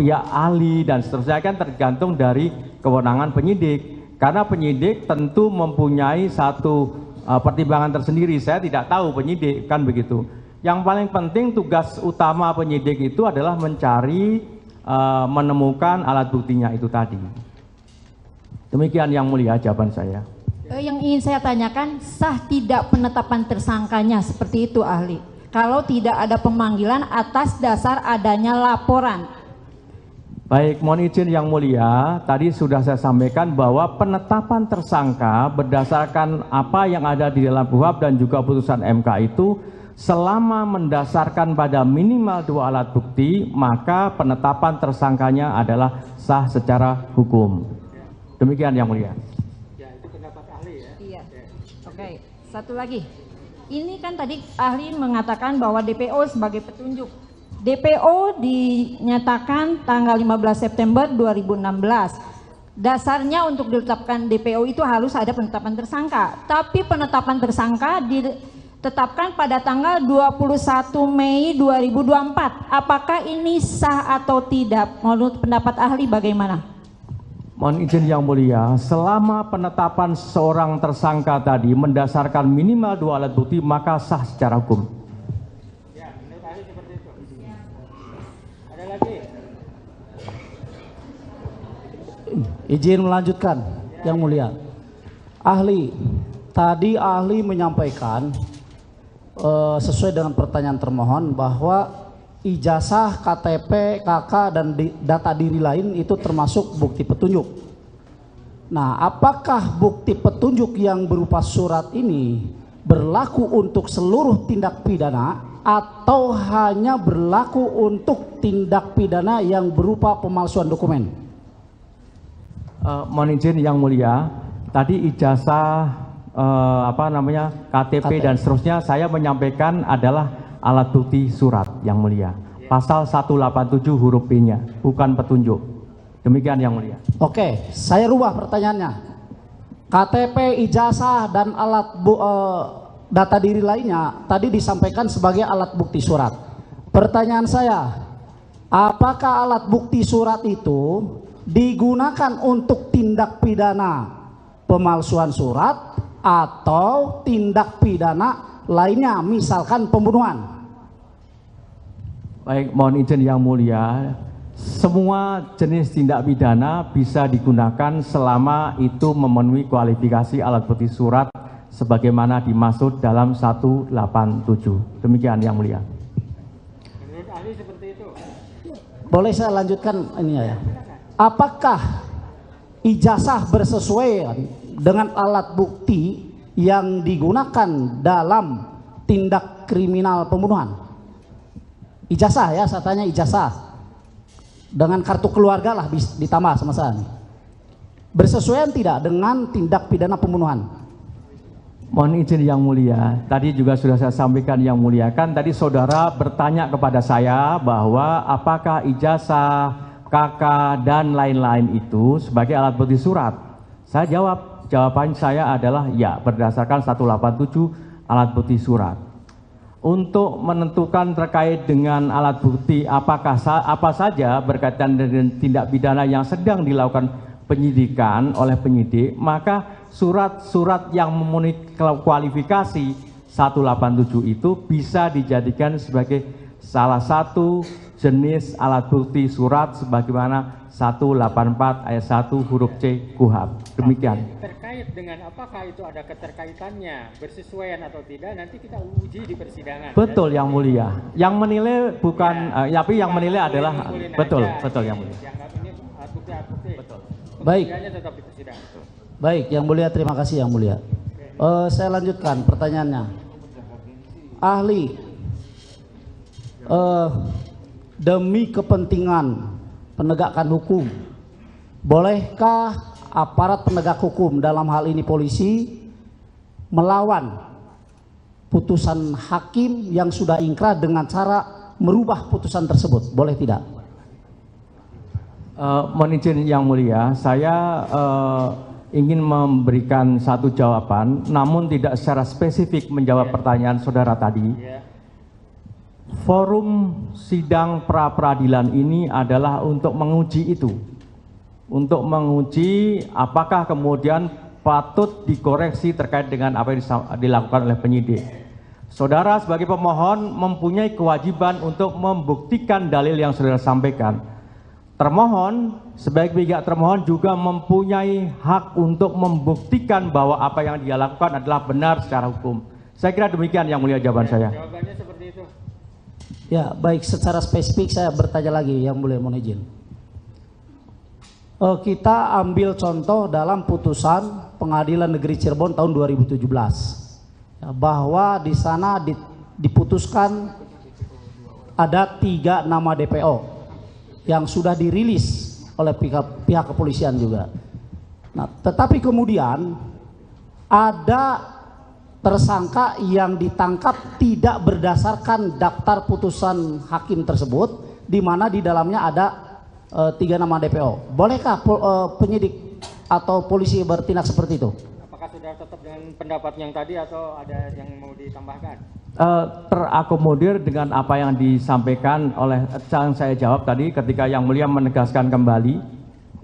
pihak ahli dan seterusnya, kan tergantung dari kewenangan penyidik. Karena penyidik tentu mempunyai satu pertimbangan tersendiri. Saya tidak tahu penyidik, kan begitu. Yang paling penting tugas utama penyidik itu adalah menemukan alat buktinya itu tadi. Demikian Yang Mulia jawaban saya. Yang ingin saya tanyakan, sah tidak penetapan tersangkanya seperti itu ahli? Kalau tidak ada pemanggilan atas dasar adanya laporan. Baik, mohon izin Yang Mulia, tadi sudah saya sampaikan bahwa penetapan tersangka berdasarkan apa yang ada di dalam KUHP dan juga putusan MK itu selama mendasarkan pada minimal 2 alat bukti, maka penetapan tersangkanya adalah sah secara hukum. Demikian Yang Mulia. Ya, itu pendapat ahli ya. Iya. Oke, satu lagi. Ini kan tadi ahli mengatakan bahwa DPO sebagai petunjuk. DPO dinyatakan tanggal 15 September 2016. Dasarnya untuk ditetapkan DPO itu harus ada penetapan tersangka. Tapi penetapan tersangka ditetapkan pada tanggal 21 Mei 2024. Apakah ini sah atau tidak? Menurut pendapat ahli bagaimana? Mohon izin yang mulia, selama penetapan seorang tersangka tadi mendasarkan minimal 2 alat bukti, maka sah secara hukum. Ya, menurut ahli seperti itu. Ada lagi? Izin melanjutkan, yang mulia. Ahli, tadi ahli menyampaikan sesuai dengan pertanyaan termohon bahwa ijazah, KTP, KK, dan data diri lain itu termasuk bukti petunjuk. Nah, apakah bukti petunjuk yang berupa surat ini berlaku untuk seluruh tindak pidana atau hanya berlaku untuk tindak pidana yang berupa pemalsuan dokumen? Mohon izin yang mulia, tadi ijazah KTP dan seterusnya saya menyampaikan adalah alat bukti surat yang mulia. Pasal 187 huruf B-nya, bukan petunjuk. Demikian yang mulia. Oke, saya rubah pertanyaannya. KTP, ijazah, dan alat data diri lainnya tadi disampaikan sebagai alat bukti surat. Pertanyaan saya, apakah alat bukti surat itu digunakan untuk tindak pidana pemalsuan surat atau tindak pidana lainnya, misalkan pembunuhan? Baik, mohon izin yang mulia, semua jenis tindak pidana bisa digunakan selama itu memenuhi kualifikasi alat bukti surat sebagaimana dimaksud dalam 187. Demikian yang mulia. Menurut ahli seperti itu. Boleh saya lanjutkan ini ya? Apakah ijazah bersesuaian dengan alat bukti yang digunakan dalam tindak kriminal pembunuhan? Ijazah ya, saya tanya ijazah. Dengan kartu keluarga lah ditambah sama saya. Bersesuaian tidak dengan tindak pidana pembunuhan? Mohon izin yang mulia, tadi juga sudah saya sampaikan yang mulia, kan tadi saudara bertanya kepada saya bahwa apakah ijazah, KK, dan lain-lain itu sebagai alat bukti surat. Saya jawab, jawaban saya adalah ya, berdasarkan 187 alat bukti surat. Untuk menentukan terkait dengan alat bukti apa saja berkaitan dengan tindak pidana yang sedang dilakukan penyidikan oleh penyidik, maka surat-surat yang memenuhi kualifikasi 187 itu bisa dijadikan sebagai salah satu jenis alat bukti surat sebagaimana 184 ayat 1 huruf C KUHP. Demikian. Terkait dengan apakah itu ada keterkaitannya, bersesuaian atau tidak, nanti kita uji di persidangan. Betul yang mulia. Yang menilai bukan, tapi yang menilai adalah betul yang mulia. Ini bukti-bukti. Betul. Baik. Tetap di persidangan. Baik, yang mulia, terima kasih yang mulia. Saya lanjutkan pertanyaannya. Ahli, demi kepentingan penegakan hukum, bolehkah aparat penegak hukum, dalam hal ini polisi, melawan putusan hakim yang sudah ingkrah dengan cara merubah putusan tersebut? Boleh tidak? Mohon izin yang mulia, saya ingin memberikan satu jawaban, namun tidak secara spesifik menjawab pertanyaan saudara tadi. Forum sidang pra-peradilan ini adalah untuk menguji itu, untuk menguji apakah kemudian patut dikoreksi terkait dengan apa yang dilakukan oleh penyidik. Saudara sebagai pemohon mempunyai kewajiban untuk membuktikan dalil yang saudara sampaikan. Termohon sebagai pihak termohon juga mempunyai hak untuk membuktikan bahwa apa yang dia lakukan adalah benar secara hukum. Saya kira demikian yang mulia jawaban saya. Jawabannya seperti itu. Ya, baik, secara spesifik saya bertanya lagi yang boleh, mohon izin. Kita ambil contoh dalam putusan Pengadilan Negeri Cirebon tahun 2017, ya, bahwa di sana diputuskan ada 3 nama DPO yang sudah dirilis oleh pihak kepolisian juga. Nah, tetapi kemudian ada tersangka yang ditangkap tidak berdasarkan daftar putusan hakim tersebut, di mana di dalamnya ada 3 nama DPO. Bolehkah penyidik atau polisi bertindak seperti itu? Apakah sudah tetap dengan pendapat yang tadi atau ada yang mau ditambahkan? Terakomodir dengan apa yang disampaikan oleh yang saya jawab tadi ketika Yang Mulia menegaskan kembali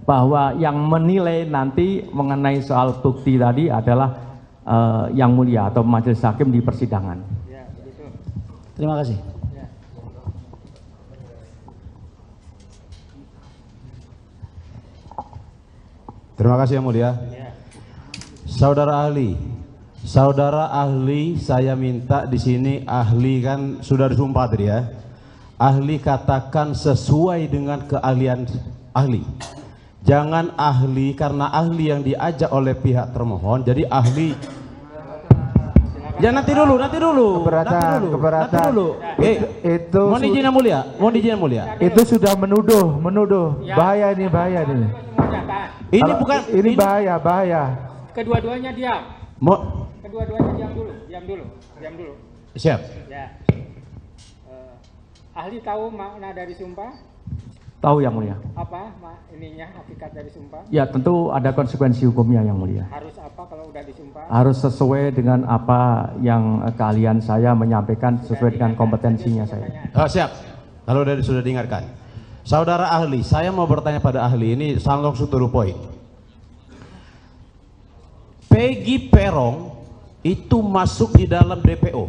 bahwa yang menilai nanti mengenai soal bukti tadi adalah Yang Mulia atau majelis hakim di persidangan. Ya, begitu. Terima kasih. Ya. Terima kasih Yang Mulia. Ya. Saudara ahli, saya minta di sini ahli kan sudah disumpah tadi ya. Ahli katakan sesuai dengan keahlian ahli. Jangan ahli karena ahli yang diajak oleh pihak termohon. Jadi ahli. Ya nanti dulu. Keberatan. Itu Mohon izin Yang Mulia. Itu sudah menuduh. Bahaya ini. Ini bukan. Ini bahaya. Kedua-duanya diam. Kedua-duanya diam dulu. Siap. Ya. Ahli tahu makna dari sumpah? Tahu Yang Mulia. Apa hakikat dari sumpah? Ya tentu ada konsekuensi hukumnya Yang Mulia. Harus apa kalau udah disumpah? Harus sesuai dengan apa yang keahlian saya menyampaikan, sesuai dengan kompetensinya saya. Oh, siap. Kalau sudah diingatkan. Saudara ahli, saya mau bertanya pada ahli ini langsung to the point. Peggy Perong itu masuk di dalam DPO.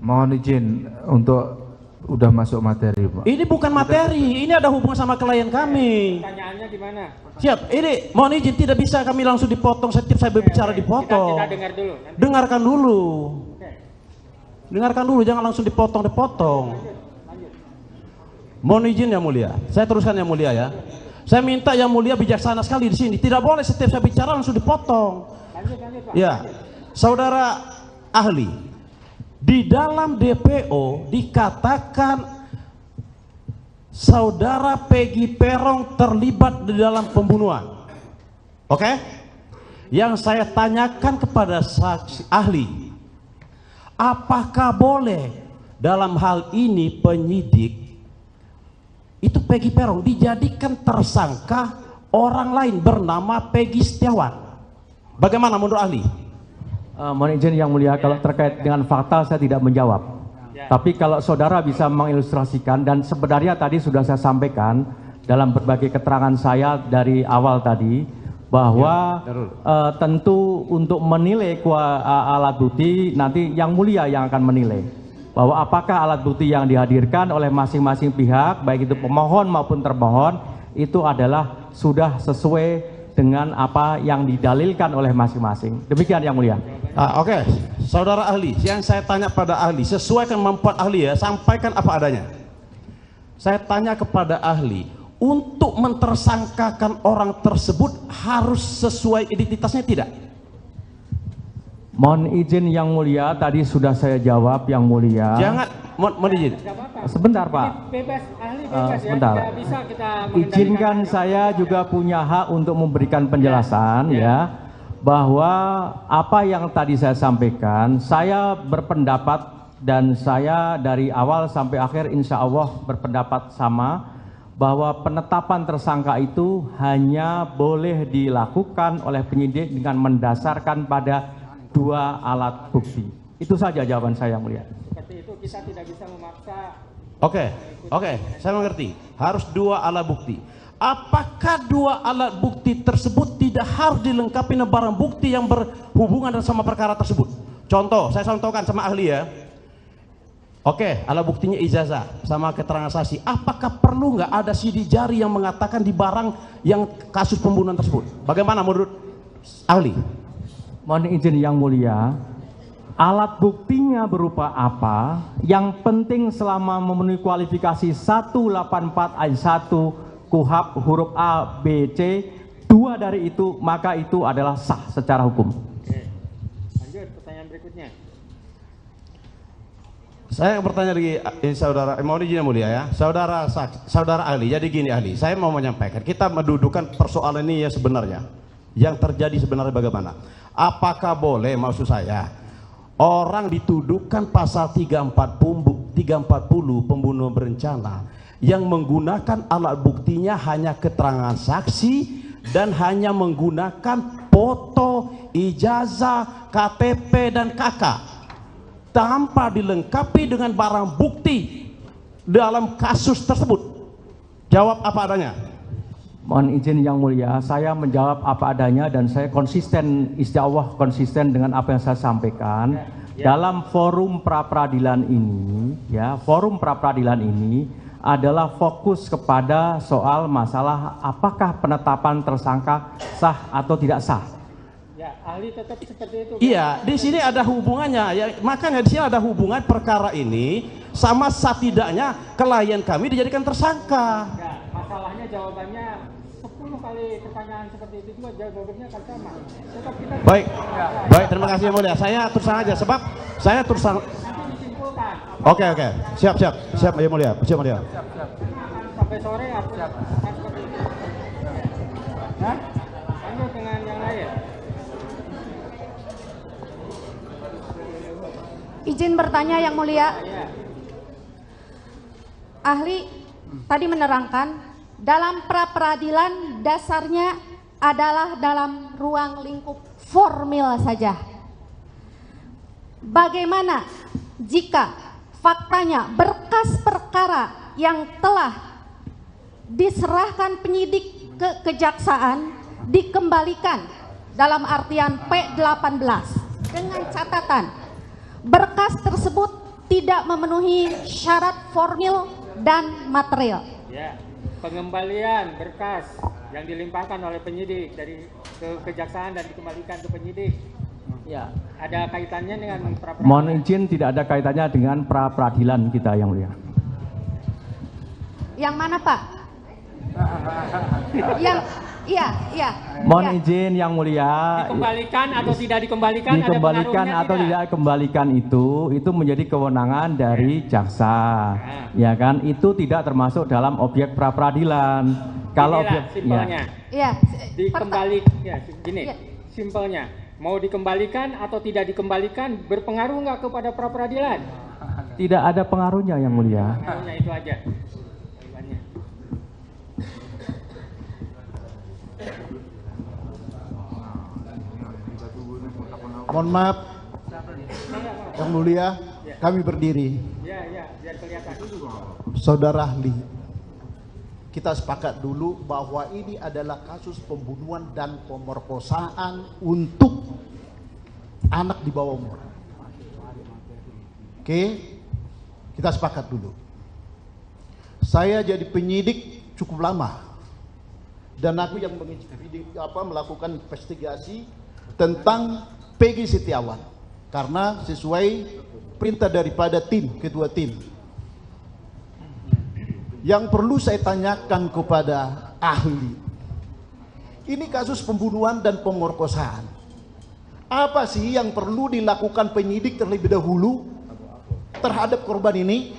Mohon izin untuk udah masuk materi, Pak. Ini bukan materi, ini ada hubungan sama klien kami. Pertanyaannya di mana? Siap, ini mohon izin tidak bisa kami langsung dipotong setiap saya berbicara dipotong. Kita dengar dulu. Nanti. Dengarkan dulu. Oke. Dengarkan dulu, jangan langsung dipotong. Mohon izin Yang Mulia, saya teruskan Yang Mulia ya. Saya minta Yang Mulia bijaksana sekali di sini. Tidak boleh setiap saya bicara langsung dipotong. Lanjut, Pak. Ya, saudara ahli, di dalam DPO dikatakan saudara Peggy Perong terlibat di dalam pembunuhan. Oke? Yang saya tanyakan kepada saksi ahli, apakah boleh dalam hal ini penyidik itu Peggy Perong dijadikan tersangka orang lain bernama Peggy Setiawan? Bagaimana menurut ahli? Mohon izin Yang Mulia, kalau terkait dengan fakta saya tidak menjawab. Tapi kalau saudara bisa mengilustrasikan, dan sebenarnya tadi sudah saya sampaikan dalam berbagai keterangan saya dari awal tadi, bahwa tentu untuk menilai alat bukti nanti Yang Mulia yang akan menilai. Bahwa apakah alat bukti yang dihadirkan oleh masing-masing pihak, baik itu pemohon maupun termohon, itu adalah sudah sesuai dengan apa yang didalilkan oleh masing-masing. Demikian Yang Mulia. Oke. Saudara ahli, yang saya tanya pada ahli, sesuai kemampuan ahli ya, sampaikan apa adanya. Saya tanya kepada ahli, untuk mentersangkakan orang tersebut harus sesuai identitasnya tidak? Mohon izin Yang Mulia, tadi sudah saya jawab Yang Mulia. Jangan, mohon izin. Sebentar Pak. Bebas, ahli bebas sebentar. ya. Tidak bisa kita mengendalikan. Izinkan saya juga punya hak untuk memberikan penjelasan ya, bahwa apa yang tadi saya sampaikan, saya berpendapat dan saya dari awal sampai akhir insya Allah berpendapat sama, bahwa penetapan tersangka itu hanya boleh dilakukan oleh penyidik dengan mendasarkan pada 2 alat bukti. Itu saja jawaban saya Yang Mulia. Seperti itu, kita tidak bisa memaksa. Oke, saya mengerti. Harus 2 alat bukti. Apakah 2 alat bukti tersebut tidak harus dilengkapi dengan barang bukti yang berhubungan sama perkara tersebut? Contoh, saya contohkan sama ahli ya. Oke, alat buktinya ijazah sama keterangan saksi. Apakah perlu nggak ada sidik jari yang mengatakan di barang yang kasus pembunuhan tersebut? Bagaimana menurut ahli? Mohon izin Yang Mulia, alat buktinya berupa apa? Yang penting selama memenuhi kualifikasi 184 ayat 1 KUHP huruf A, B, C, 2 dari itu, maka itu adalah sah secara hukum. Oke. Lanjut pertanyaan berikutnya. Saya bertanya lagi, saudara, mohon izin Yang Mulia ya, saudara ahli. Jadi gini ahli, saya mau menyampaikan, kita mendudukan persoalan ini ya sebenarnya, yang terjadi sebenarnya bagaimana? Apakah boleh, maksud saya, orang dituduhkan pasal 340 pembunuhan berencana yang menggunakan alat buktinya hanya keterangan saksi dan hanya menggunakan foto, ijazah, KTP dan KK tanpa dilengkapi dengan barang bukti dalam kasus tersebut. Jawab apa adanya. Mohon izin Yang Mulia, saya menjawab apa adanya dan saya konsisten, insya Allah konsisten dengan apa yang saya sampaikan. Dalam forum pra-peradilan ini, ya, forum pra-peradilan ini adalah fokus kepada soal masalah apakah penetapan tersangka sah atau tidak sah. Ya, ahli tetap seperti itu. Iya, di sini ada hubungannya. Ya, makanya di sini ada hubungan perkara ini sama sah tidaknya klien kami dijadikan tersangka. Ya, masalahnya jawabannya 10 kali pertanyaan seperti itu juga jawabannya akan sama. Tetap kita Baik, baik, terima kasih Yang Mulia. Saya terusan aja sebab saya terusan. Oke, siap Yang Mulia, siap Mulia. Sampai sore aku akan seperti itu. Nah, lanjut dengan yang lain. Izin bertanya Yang Mulia. Ahli tadi menerangkan dalam pra-peradilan dasarnya adalah dalam ruang lingkup formil saja. Bagaimana jika faktanya berkas perkara yang telah diserahkan penyidik ke kejaksaan dikembalikan dalam artian P18 dengan catatan berkas tersebut tidak memenuhi syarat formil dan material. Ya, pengembalian berkas yang dilimpahkan oleh penyidik dari ke kejaksaan dan dikembalikan ke penyidik. Ya, ada kaitannya dengan pra-peradilan. Mohon izin, tidak ada kaitannya dengan pra-peradilan kita Yang Mulia. Yang mana Pak? Yang iya. Mohon izin Yang Mulia. Dikembalikan atau tidak dikembalikan? Dikembalikan atau tidak dikembalikan itu menjadi kewenangan dari jaksa, ya kan? Itu tidak termasuk dalam objek pra-peradilan. Kalau objek simpelnya. Ya. Dikembalikan, ya, gini. Simpelnya. Mau dikembalikan atau tidak dikembalikan berpengaruh nggak kepada pra-peradilan? Tidak ada pengaruhnya Yang Mulia. Pengaruhnya itu aja. Mohon maaf, Yang Mulia, kami berdiri. Ya, biar kelihatan. Saudara ahli, kita sepakat dulu bahwa ini adalah kasus pembunuhan dan pemerkosaan untuk anak di bawah umur. Oke, kita sepakat dulu. Saya jadi penyidik cukup lama dan aku yang melakukan investigasi tentang Peggy Setiawan karena sesuai perintah daripada ketua tim. Yang perlu saya tanyakan kepada ahli, ini kasus pembunuhan dan pemerkosaan. Apa sih yang perlu dilakukan penyidik terlebih dahulu terhadap korban ini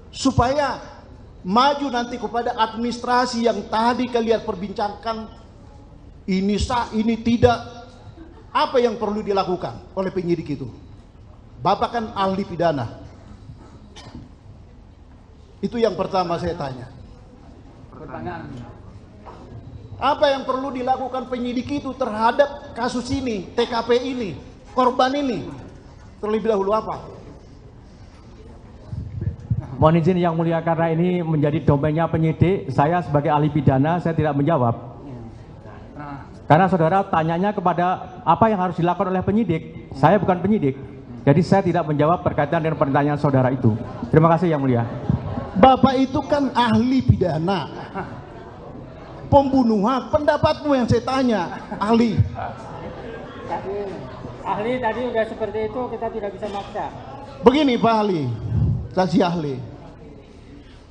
supaya maju nanti kepada administrasi yang tadi kalian perbincangkan, ini sah, ini tidak. Apa yang perlu dilakukan oleh penyidik itu? Bapak kan ahli pidana. Itu yang pertama saya tanya. Apa yang perlu dilakukan penyidik itu terhadap kasus ini, TKP ini, korban ini? Terlebih dahulu apa? Mohon izin Yang Mulia, karena ini menjadi domainnya penyidik, saya sebagai ahli pidana saya tidak menjawab. Karena saudara tanyanya kepada apa yang harus dilakukan oleh penyidik. Saya bukan penyidik, jadi saya tidak menjawab berkaitan dengan pertanyaan saudara itu. Terima kasih Yang Mulia. Bapak itu kan ahli pidana. Pembunuhan, pendapatmu yang saya tanya, ahli. Ahli tadi udah seperti itu, kita tidak bisa maksa. Begini Pak ahli, saksi ahli.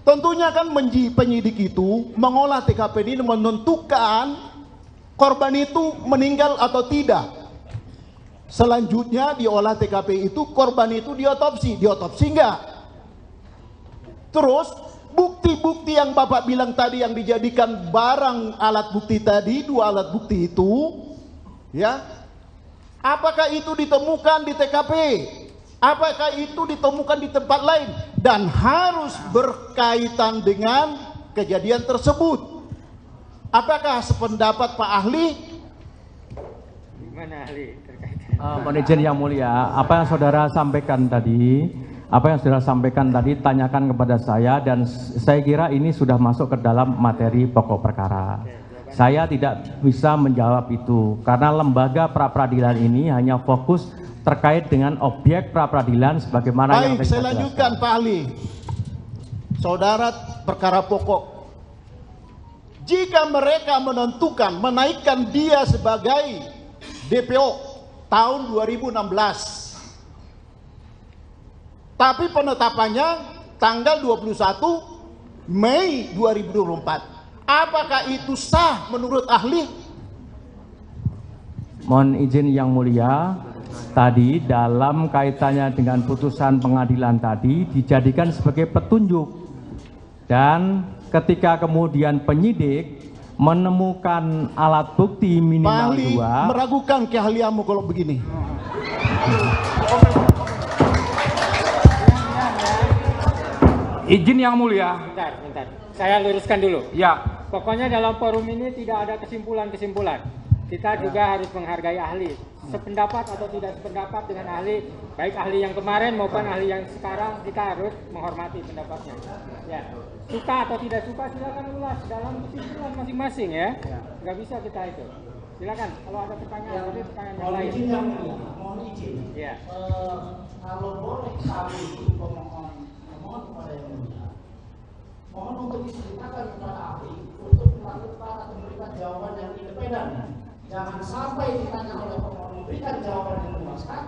Tentunya kan penyidik itu mengolah TKP ini menentukan korban itu meninggal atau tidak. Selanjutnya diolah TKP itu, korban itu diotopsi enggak? Terus bukti-bukti yang Bapak bilang tadi yang dijadikan barang alat bukti tadi, 2 alat bukti itu, ya, Apakah itu ditemukan di TKP? Apakah itu ditemukan di tempat lain? Dan harus berkaitan dengan kejadian tersebut. Apakah sependapat Pak Ahli? Gimana ahli terkait? Mohon izin yang mulia, apa yang saudara sampaikan tadi, tanyakan kepada saya, dan saya kira ini sudah masuk ke dalam materi pokok perkara. Saya tidak bisa menjawab itu karena lembaga pra-peradilan ini hanya fokus terkait dengan objek pra-peradilan sebagaimana yang baik, saya lanjutkan Pak Ahli. Saudara, perkara pokok. Jika mereka menentukan menaikkan dia sebagai DPO tahun 2016, tapi penetapannya tanggal 21 Mei 2024. Apakah itu sah menurut ahli? Mohon izin yang mulia, tadi dalam kaitannya dengan putusan pengadilan tadi dijadikan sebagai petunjuk, dan ketika kemudian penyidik menemukan alat bukti minimal ahli 2, meragukan keahlianmu kalau begini. Izin yang mulia. Bentar. Saya luruskan dulu. Ya. Pokoknya dalam forum ini tidak ada kesimpulan-kesimpulan. Kita juga harus menghargai ahli. Sependapat atau tidak sependapat dengan ahli, baik ahli yang kemarin maupun ahli yang sekarang, kita harus menghormati pendapatnya. Ya. Suka atau tidak suka silakan ulas dalam kesimpulan masing-masing ya. Nggak bisa kita itu. Silakan kalau ada pertanyaan, ada pertanyaan yang lain. Mohon izin. Ya. Kalau boleh kami mohon kepada yang mulia, mohon untuk diceritakan kepada ahli untuk melakukan atau memberikan jawaban yang independen. Jangan sampai ditanya oleh pemohon memberikan jawaban yang memuaskan,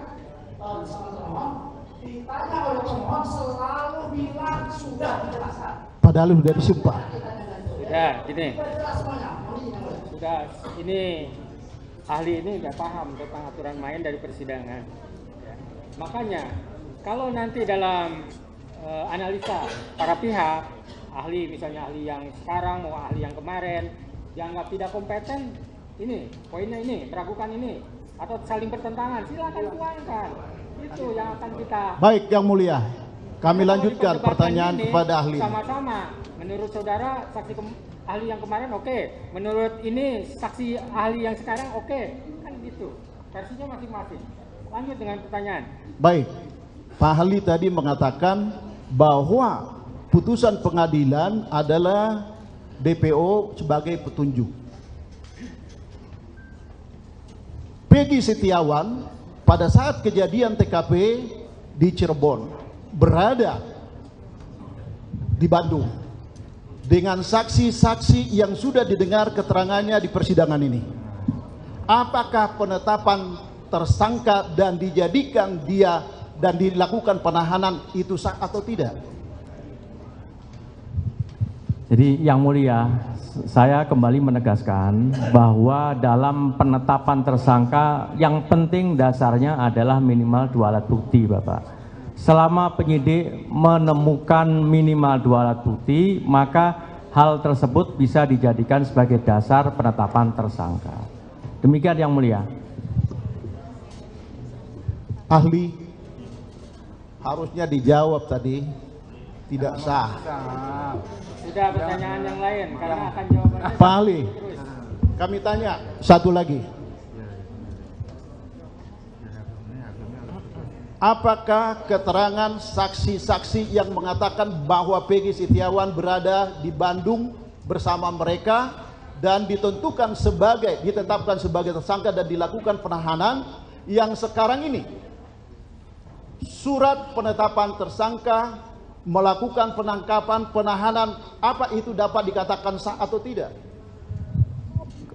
sama termohon ditanya oleh pemohon selalu bilang sudah dijelaskan. Padahal sudah disumpah. Sudah, gini. Sudah, ini ahli ini nggak paham tentang aturan main dari persidangan. Ya. Makanya kalau nanti dalam analisa para pihak, ahli misalnya ahli yang sekarang mau ahli yang kemarin dianggap tidak kompeten, ini poinnya ini, meragukan ini atau saling bertentangan, silakan tuangkan. Itu yang akan kita. Baik yang mulia, kami lanjutkan pertanyaan kepada ahli. Sama-sama, menurut saudara saksi ahli yang kemarin oke, menurut ini saksi ahli yang sekarang oke, kan gitu. Versinya masing-masing. Lanjut dengan pertanyaan. Baik, Pak ahli tadi mengatakan bahwa putusan pengadilan adalah DPO sebagai petunjuk. Peggy Setiawan pada saat kejadian TKP di Cirebon berada di Bandung dengan saksi-saksi yang sudah didengar keterangannya di persidangan ini. Apakah penetapan tersangka dan dijadikan dia dan dilakukan penahanan itu sah atau tidak? Jadi yang mulia, saya kembali menegaskan bahwa dalam penetapan tersangka yang penting dasarnya adalah minimal 2 alat bukti, Bapak. Selama penyidik menemukan minimal 2 alat bukti, maka hal tersebut bisa dijadikan sebagai dasar penetapan tersangka. Demikian yang mulia. Ahli harusnya dijawab tadi, tidak sah. Sudah pertanyaan yang lain karena akan jawabannya. Pak ahli, kami tanya satu lagi. Apakah keterangan saksi-saksi yang mengatakan bahwa Peggy Setiawan berada di Bandung bersama mereka dan ditetapkan sebagai tersangka dan dilakukan penahanan yang sekarang ini surat penetapan tersangka melakukan penangkapan, penahanan, apa itu dapat dikatakan sah atau tidak?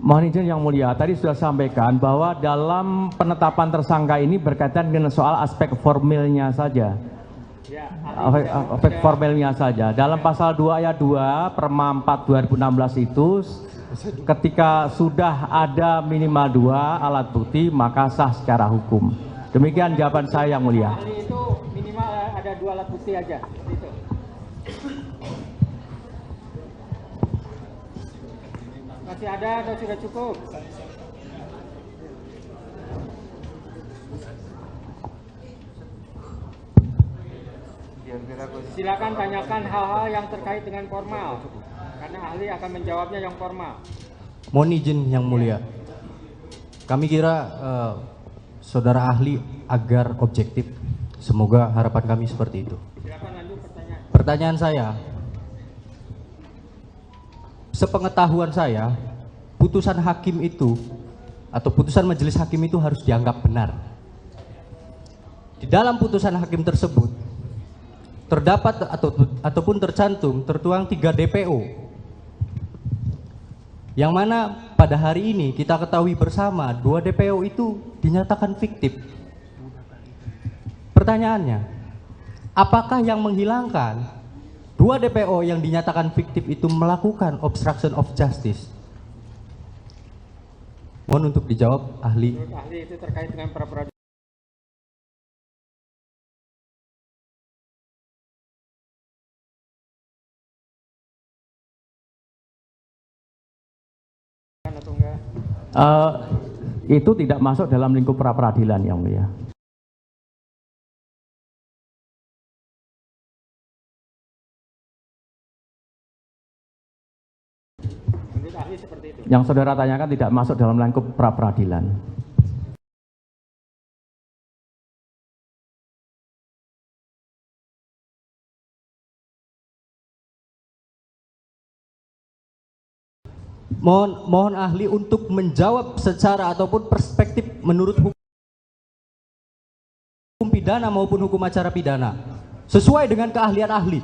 Mohon izin yang mulia, tadi sudah sampaikan bahwa dalam penetapan tersangka ini berkaitan dengan soal aspek formilnya saja. Aspek formilnya saja. Dalam pasal 2 ayat 2 Perma 4 2016 itu ketika sudah ada minimal 2 alat bukti maka sah secara hukum. Demikian jawaban saya yang mulia. Ahli itu minimal ada 2 alat bukti aja. Gitu. Masih ada atau sudah cukup? Silakan tanyakan hal-hal yang terkait dengan formal, karena ahli akan menjawabnya yang formal. Mohon izin yang mulia. Kami kira saudara ahli agar objektif. Semoga harapan kami seperti itu. Silakan lanjut pertanyaan. Pertanyaan saya, sepengetahuan saya, putusan hakim itu atau putusan majelis hakim itu harus dianggap benar. Di dalam putusan hakim tersebut terdapat ataupun tertuang 3 DPO, yang mana pada hari ini kita ketahui bersama 2 DPO itu dinyatakan fiktif. Pertanyaannya, apakah yang menghilangkan 2 DPO yang dinyatakan fiktif itu melakukan obstruction of justice? Mohon untuk dijawab ahli. Menurut ahli itu terkait dengan pra-peradilan. Itu tidak masuk dalam lingkup pra-peradilan yang mulia. Menurut ahli seperti itu. Yang saudara tanyakan tidak masuk dalam lingkup pra-peradilan. Mohon ahli untuk menjawab secara ataupun perspektif menurut hukum pidana maupun hukum acara pidana sesuai dengan keahlian ahli.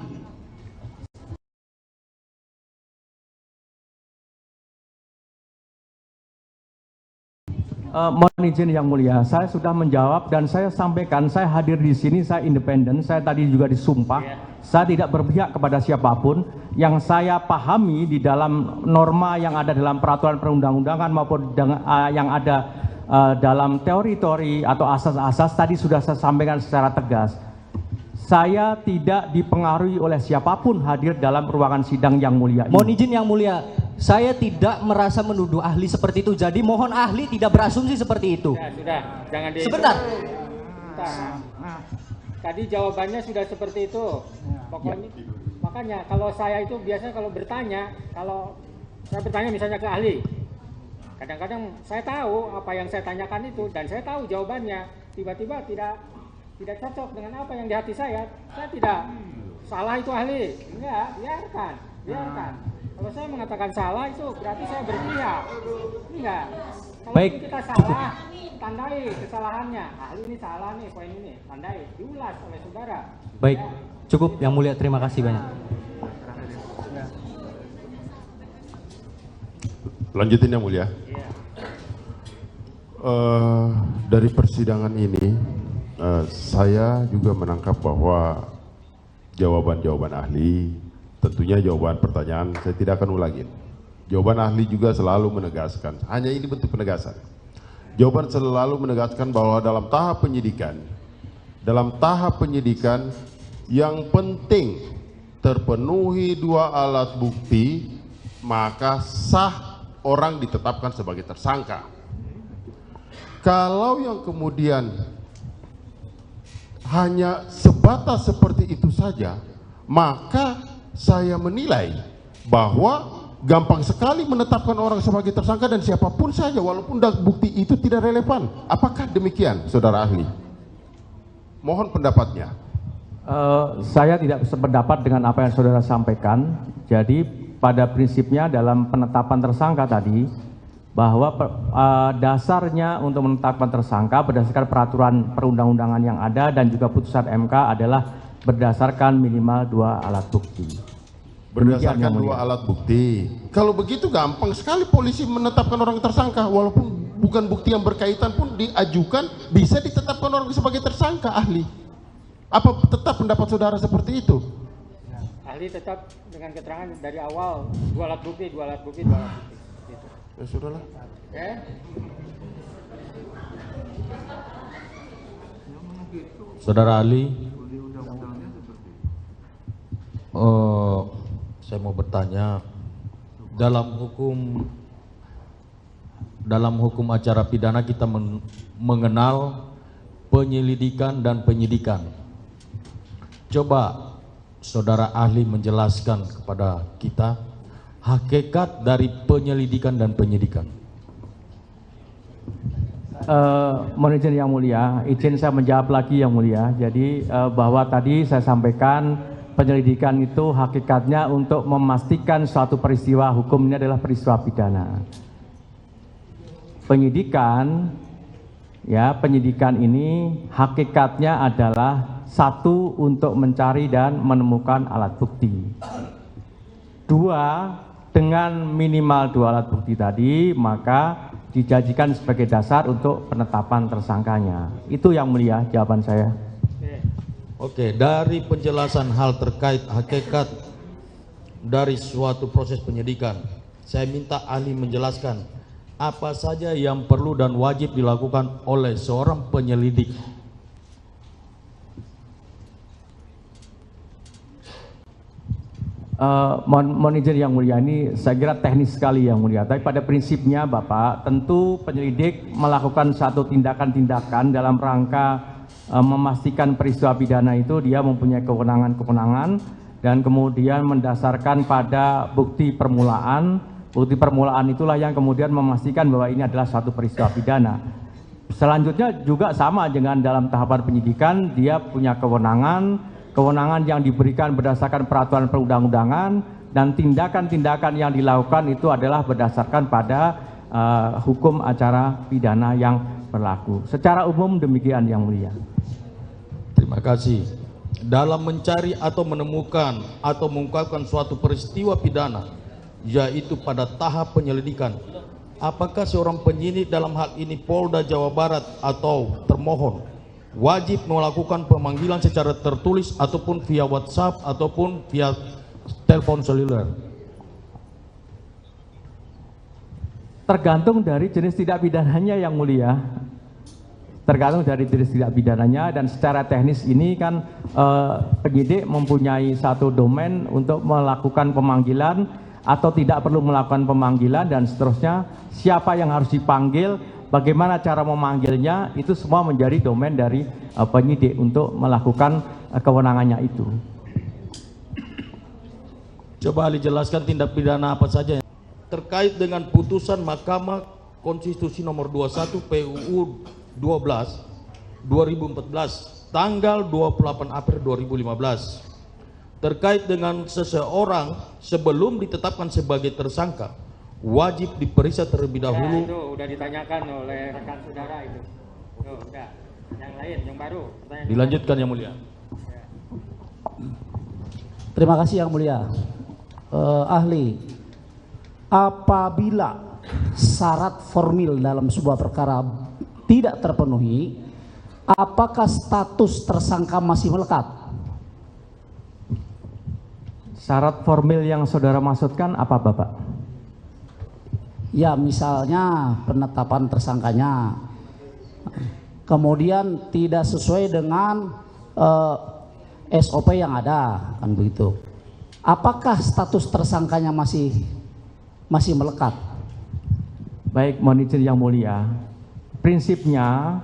Mohon izin yang mulia, saya sudah menjawab dan saya sampaikan, saya hadir di sini, saya independen, saya tadi juga disumpah, saya tidak berpihak kepada siapapun. Yang saya pahami di dalam norma yang ada dalam peraturan perundang-undangan maupun yang ada dalam teori-teori atau asas-asas tadi sudah saya sampaikan secara tegas. Saya tidak dipengaruhi oleh siapapun hadir dalam ruangan sidang yang mulia ini. Mohon izin yang mulia, saya tidak merasa menuduh ahli seperti itu. Jadi mohon ahli tidak berasumsi seperti itu. Sudah, jangan di. Sebentar. Tadi jawabannya sudah seperti itu. Pokoknya, makanya kalau saya itu biasanya kalau saya bertanya misalnya ke ahli, kadang-kadang saya tahu apa yang saya tanyakan itu dan saya tahu jawabannya. Tiba-tiba tidak cocok dengan apa yang di hati saya tidak salah itu ahli. Enggak, biarkan. Kalau saya mengatakan salah itu berarti saya berpihak. Enggak. Kalau Baik. kita salah, tandai kesalahannya. Ahli ini salah nih, poin ini, tandai, diulas oleh saudara. Baik, Ya. cukup yang mulia, terima kasih banyak. Lanjutin yang mulia. Dari persidangan ini saya juga menangkap bahwa jawaban-jawaban ahli, tentunya jawaban pertanyaan saya tidak akan ulangin. Jawaban ahli juga selalu menegaskan, hanya ini bentuk penegasan. Jawaban selalu menegaskan bahwa dalam tahap penyidikan yang penting terpenuhi 2 alat bukti, maka sah orang ditetapkan sebagai tersangka. Kalau yang kemudian hanya sebatas seperti itu saja, maka saya menilai bahwa gampang sekali menetapkan orang sebagai tersangka dan siapapun saja walaupun bukti itu tidak relevan. Apakah demikian, saudara ahli? Mohon pendapatnya. Saya tidak sependapat dengan apa yang saudara sampaikan. Jadi pada prinsipnya dalam penetapan tersangka tadi, bahwa dasarnya untuk menetapkan tersangka berdasarkan peraturan perundang-undangan yang ada dan juga putusan MK adalah berdasarkan minimal 2 alat bukti. Berdasarkan 2 alat bukti. Kalau begitu gampang sekali polisi menetapkan orang tersangka, walaupun bukan bukti yang berkaitan pun diajukan, bisa ditetapkan orang sebagai tersangka, ahli. Apa tetap pendapat saudara seperti itu? Ahli tetap dengan keterangan dari awal 2 alat bukti. Gitu. Ya sudahlah. Oke. Saudara ahli, saya mau bertanya, dalam hukum acara pidana kita mengenal penyelidikan dan penyidikan. coba saudara ahli menjelaskan kepada kita hakikat dari penyelidikan dan penyidikan. Mohon izin yang mulia, izin saya menjawab lagi yang mulia. Jadi bahwa tadi saya sampaikan penyelidikan itu hakikatnya untuk memastikan suatu peristiwa hukum ini adalah peristiwa pidana. Penyidikan, ya penyidikan ini hakikatnya adalah satu untuk mencari dan menemukan alat bukti. Dua, dengan minimal 2 alat bukti tadi maka dijadikan sebagai dasar untuk penetapan tersangkanya. Itu yang mulia jawaban saya. Oke, dari penjelasan hal terkait hakikat dari suatu proses penyidikan, saya minta ahli menjelaskan apa saja yang perlu dan wajib dilakukan oleh seorang penyelidik. Mohon izin yang mulia, ini saya kira teknis sekali yang mulia. Tapi pada prinsipnya Bapak, tentu penyelidik melakukan satu tindakan-tindakan dalam rangka memastikan peristiwa pidana itu dia mempunyai kewenangan-kewenangan dan kemudian mendasarkan pada bukti permulaan. Bukti permulaan itulah yang kemudian memastikan bahwa ini adalah satu peristiwa pidana. Selanjutnya juga sama dengan dalam tahapan penyidikan, dia punya kewenangan yang diberikan berdasarkan peraturan perundang-undangan dan tindakan-tindakan yang dilakukan itu adalah berdasarkan pada hukum acara pidana yang berlaku. Secara umum demikian yang mulia. Terima kasih. Dalam mencari atau menemukan atau mengungkapkan suatu peristiwa pidana, yaitu pada tahap penyelidikan, apakah seorang penyidik dalam hal ini Polda Jawa Barat atau termohon wajib melakukan pemanggilan secara tertulis ataupun via WhatsApp ataupun via telepon seluler? Tergantung dari jenis tindak pidananya yang mulia. Tergantung dari jenis tindak pidananya dan secara teknis ini kan penyidik mempunyai satu domain untuk melakukan pemanggilan atau tidak perlu melakukan pemanggilan dan seterusnya. Siapa yang harus dipanggil, bagaimana cara memanggilnya, itu semua menjadi domain dari penyidik untuk melakukan kewenangannya itu. Coba ahli jelaskan tindak pidana apa saja yang terkait dengan putusan Mahkamah Konstitusi nomor 21 PUU 12 2014 tanggal 28 April 2015 terkait dengan seseorang sebelum ditetapkan sebagai tersangka wajib diperiksa terlebih dahulu. Ya, itu udah ditanyakan oleh rekan saudara itu. Tuh, udah. Yang lain, yang baru. Dilanjutkan yang mulia. Terima kasih yang mulia. Ahli, apabila syarat formil dalam sebuah perkara tidak terpenuhi, apakah status tersangka masih melekat? Syarat formil yang saudara maksudkan apa Bapak? Ya misalnya penetapan tersangkanya kemudian tidak sesuai dengan SOP yang ada, kan begitu. Apakah status tersangkanya masih melekat? Baik, mohon izin yang mulia. Prinsipnya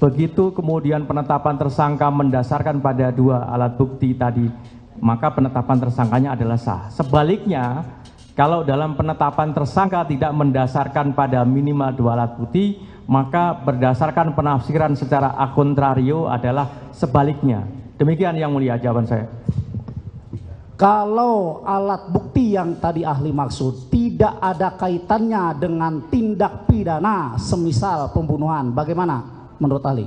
begitu kemudian penetapan tersangka mendasarkan pada 2 alat bukti tadi, maka penetapan tersangkanya adalah sah. Sebaliknya, kalau dalam penetapan tersangka tidak mendasarkan pada minimal 2 alat bukti, maka berdasarkan penafsiran secara a contrario adalah sebaliknya. Demikian yang mulia jawaban saya. Kalau alat bukti yang tadi ahli maksud tidak ada kaitannya dengan tindak pidana semisal pembunuhan, bagaimana menurut ahli?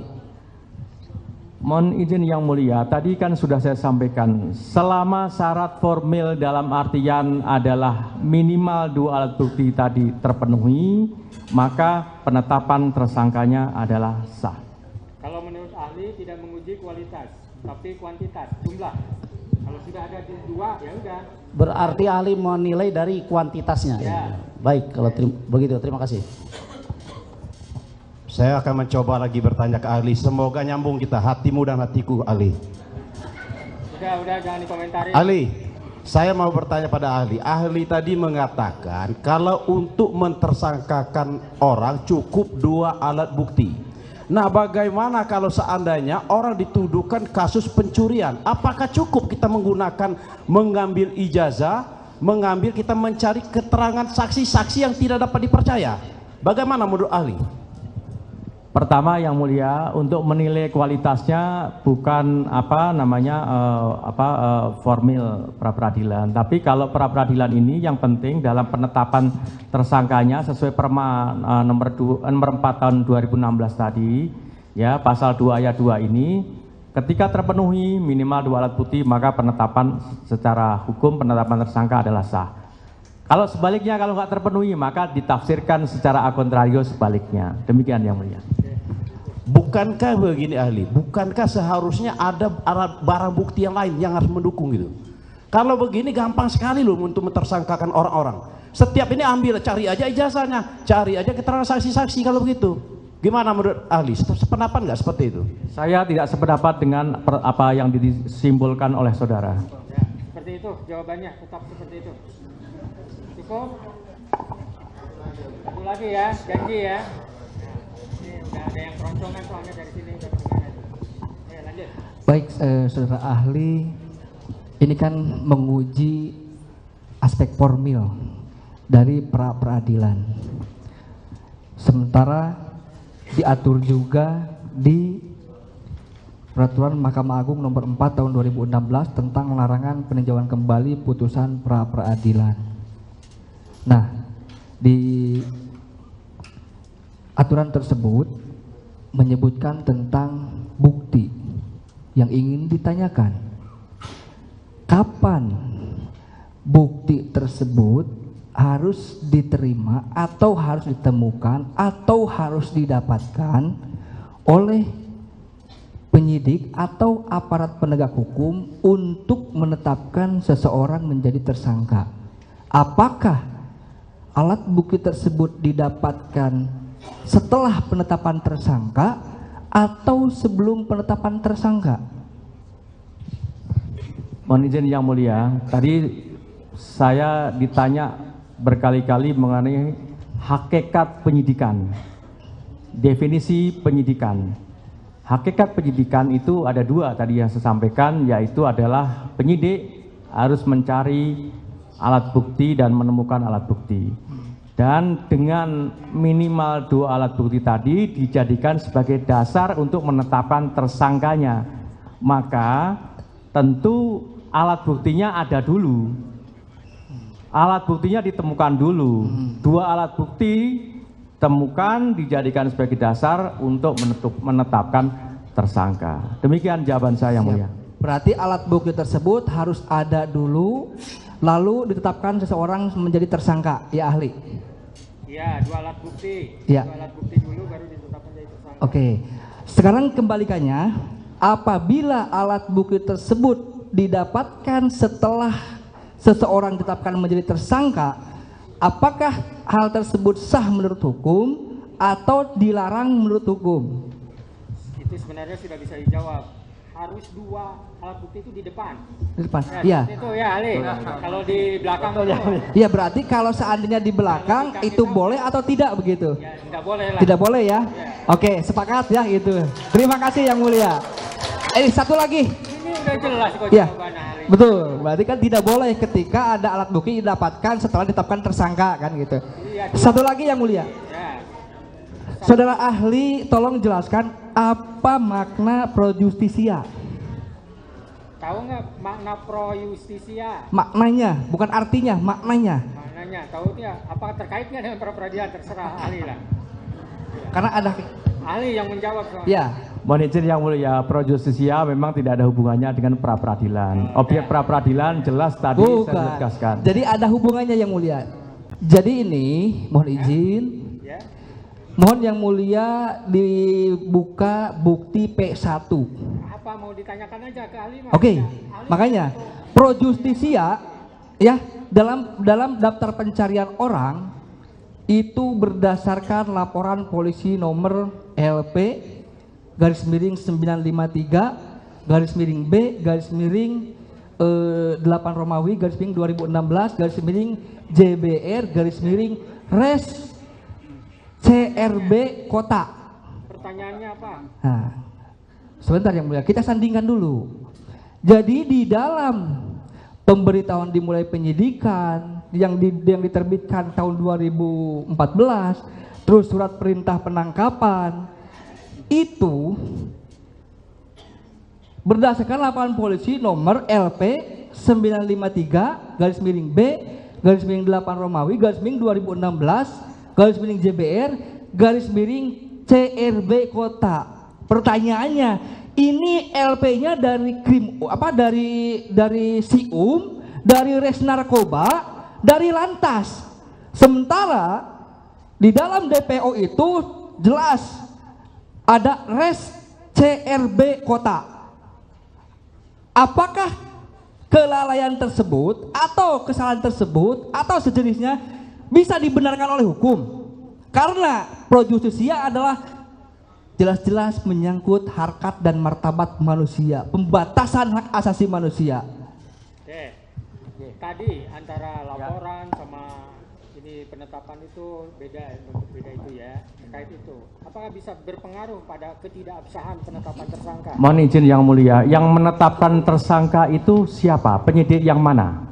Mohon izin yang mulia, tadi kan sudah saya sampaikan, selama syarat formil dalam artian adalah minimal 2 alat bukti tadi terpenuhi, maka penetapan tersangkanya adalah sah. Kalau menurut ahli tidak menguji kualitas, tapi kuantitas, jumlah. Kalau sudah ada 2, ya udah. Berarti ahli menilai dari kuantitasnya. Ya. Baik, kalau begitu, terima kasih. Saya akan mencoba lagi bertanya ke ahli. Semoga nyambung kita, hatimu dan hatiku, ahli. Udah jangan dikomentari. Ahli, saya mau bertanya pada ahli. Ahli tadi mengatakan kalau untuk mentersangkakan orang cukup 2 alat bukti. Nah, bagaimana kalau seandainya orang dituduhkan kasus pencurian? Apakah cukup kita mengambil ijazah, kita mencari keterangan saksi-saksi yang tidak dapat dipercaya? Bagaimana menurut ahli? Pertama, yang mulia, untuk menilai kualitasnya bukan formil pra peradilan, tapi kalau pra peradilan ini yang penting dalam penetapan tersangkanya sesuai Perma nomor 4 tahun 2016 tadi, ya, pasal 2 ayat 2 ini, ketika terpenuhi minimal 2 alat bukti, maka penetapan secara hukum penetapan tersangka adalah sah. Kalau sebaliknya, kalau nggak terpenuhi, maka ditafsirkan secara a contrario sebaliknya. Demikian yang mulia. Bukankah begini ahli, bukankah seharusnya ada barang bukti yang lain yang harus mendukung gitu? Kalau begini gampang sekali loh untuk mentersangkakan orang-orang. Setiap ini ambil, cari aja ijazahnya, cari aja keterangan saksi-saksi kalau begitu. Gimana menurut ahli? Sependapat nggak seperti itu? Saya tidak sependapat dengan apa yang disimpulkan oleh saudara. Ya, seperti itu jawabannya, tetap seperti itu. Cukup? Satu lagi ya, janji ya. Udah ada yang keroncongan soalnya dari sini. Ya, lanjut. Baik, saudara ahli, ini kan menguji aspek formil dari pra peradilan. Sementara diatur juga di Peraturan Mahkamah Agung nomor 4 tahun 2016 tentang larangan peninjauan kembali putusan pra peradilan. Nah, di aturan tersebut menyebutkan tentang bukti yang ingin ditanyakan. Kapan bukti tersebut harus diterima atau harus ditemukan atau harus didapatkan oleh penyidik atau aparat penegak hukum untuk menetapkan seseorang menjadi tersangka? Apakah alat bukti tersebut didapatkan setelah penetapan tersangka atau sebelum penetapan tersangka? Mohon izin yang mulia, tadi saya ditanya berkali-kali mengenai hakikat penyidikan, definisi penyidikan. Hakikat penyidikan itu ada dua tadi yang saya sampaikan, yaitu adalah penyidik harus mencari alat bukti dan menemukan alat bukti. Dan dengan minimal 2 alat bukti tadi dijadikan sebagai dasar untuk menetapkan tersangkanya. Maka tentu alat buktinya ada dulu. Alat buktinya ditemukan dulu. 2 alat bukti temukan dijadikan sebagai dasar untuk menetapkan tersangka. Demikian jawaban saya yang mulia. Berarti alat bukti tersebut harus ada dulu, lalu ditetapkan seseorang menjadi tersangka, ya ahli? Iya, 2 alat bukti. Ya. 2 alat bukti dulu baru ditetapkan jadi tersangka. Oke. Sekarang kembalikannya, apabila alat bukti tersebut didapatkan setelah seseorang ditetapkan menjadi tersangka, apakah hal tersebut sah menurut hukum atau dilarang menurut hukum? Itu sebenarnya sudah bisa dijawab. Harus 2 alat bukti itu di depan. Di depan, ya. iya. Itu ya, Ali. Kalau di belakang itu. Iya, berarti kalau seandainya di belakang itu boleh atau tidak begitu? Ya, tidak boleh lah. Tidak boleh ya? Oke, sepakat ya itu. Terima kasih yang mulia. Satu lagi. Ini udah jelas kok ya, jawabannya, Ali. betul. Berarti kan tidak boleh ketika ada alat bukti didapatkan setelah ditetapkan tersangka kan gitu. Iya, satu lagi yang mulia. Ya. Saudara ahli, tolong jelaskan apa makna pro justisia? Tahu nggak makna pro justisia? Maknanya, bukan artinya, maknanya. Maknanya, tahu ya? Apa terkaitnya dengan pra peradilan? Terserah ahli lah. Karena ada ahli yang menjawab soalnya. Ya. Mohon izin yang mulia, pro justisia memang tidak ada hubungannya dengan pra peradilan. Objek pra peradilan jelas tadi saya tegaskan. Jadi ada hubungannya yang mulia. Jadi ini mohon izin. Ya. Mohon yang mulia dibuka bukti P1. Apa mau ditanyakan aja ke ahli? Oke, makanya pro justisia ya dalam daftar pencarian orang itu berdasarkan laporan polisi nomor LP garis miring 953 garis miring B garis miring 8 Romawi garis miring 2016 garis miring JBR garis miring Res CRB Kota. Pertanyaannya apa? Nah, sebentar yang mulia, kita sandingkan dulu. Jadi di dalam pemberitahuan dimulai penyidikan yang diterbitkan tahun 2014, terus surat perintah penangkapan itu berdasarkan laporan polisi nomor LP 953/B/8 Romawi /2016/JBR CRB Kota. Pertanyaannya, ini LP-nya dari dari SIUM, dari Res Narkoba, dari Lantas. Sementara di dalam DPO itu jelas ada Res CRB Kota. Apakah kelalaian tersebut atau kesalahan tersebut atau sejenisnya bisa dibenarkan oleh hukum? Karena pro justisia adalah jelas-jelas menyangkut harkat dan martabat manusia, pembatasan hak asasi manusia. Oke. Tadi antara laporan sama ini penetapan itu beda itu ya, terkait itu. Apakah bisa berpengaruh pada ketidakabsahan penetapan tersangka? Mohon izin yang mulia, yang menetapkan tersangka itu siapa? Penyidik yang mana?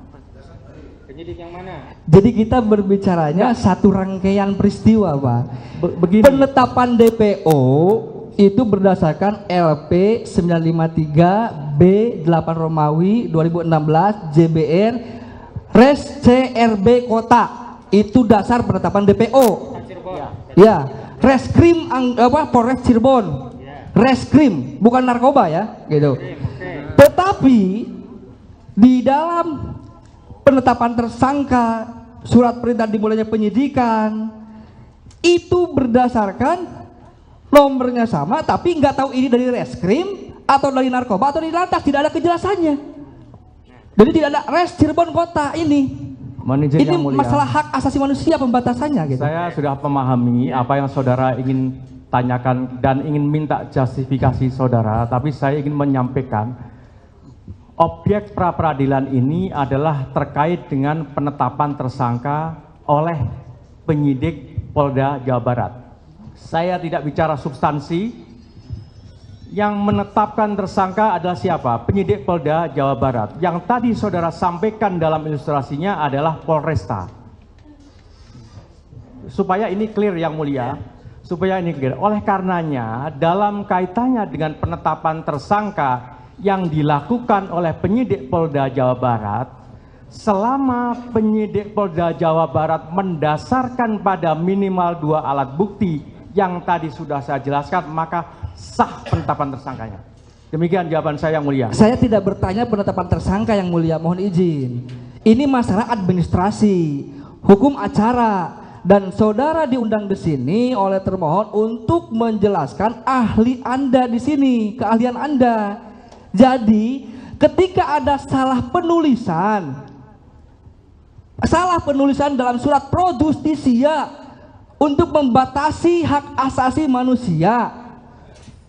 Penyidik yang mana? Jadi kita berbicaranya satu rangkaian peristiwa, Pak. Begini. Penetapan DPO itu berdasarkan LP 953/B/8 Romawi 2016 JBR Res CRB Kota. Itu dasar penetapan DPO. Ya, Reskrim Polres Cirebon. Reskrim, bukan narkoba ya, gitu. Tetapi di dalam penetapan tersangka, surat perintah dimulainya penyidikan, itu berdasarkan nomornya sama, tapi nggak tahu ini dari Reskrim atau dari narkoba atau dari Lantas, tidak ada kejelasannya. Jadi tidak ada Res Cirebon Kota ini. Ini masalah hak asasi manusia pembatasannya gitu. Saya sudah memahami apa yang saudara ingin tanyakan dan ingin minta justifikasi saudara, tapi saya ingin menyampaikan objek pra peradilan ini adalah terkait dengan penetapan tersangka oleh penyidik Polda Jawa Barat. Saya tidak bicara substansi. Yang menetapkan tersangka adalah siapa? Penyidik Polda Jawa Barat. Yang tadi saudara sampaikan dalam ilustrasinya adalah Polresta. Supaya ini clear yang mulia, supaya ini clear. Oleh karenanya, dalam kaitannya dengan penetapan tersangka yang dilakukan oleh penyidik Polda Jawa Barat, selama penyidik Polda Jawa Barat mendasarkan pada minimal 2 alat bukti yang tadi sudah saya jelaskan, maka sah penetapan tersangkanya. Demikian jawaban saya yang mulia. Saya tidak bertanya penetapan tersangka yang mulia, mohon izin. Ini masalah administrasi, hukum acara, dan saudara diundang di sini oleh termohon untuk menjelaskan ahli Anda di sini, keahlian Anda. Jadi, ketika ada salah penulisan dalam surat pro justisia untuk membatasi hak asasi manusia,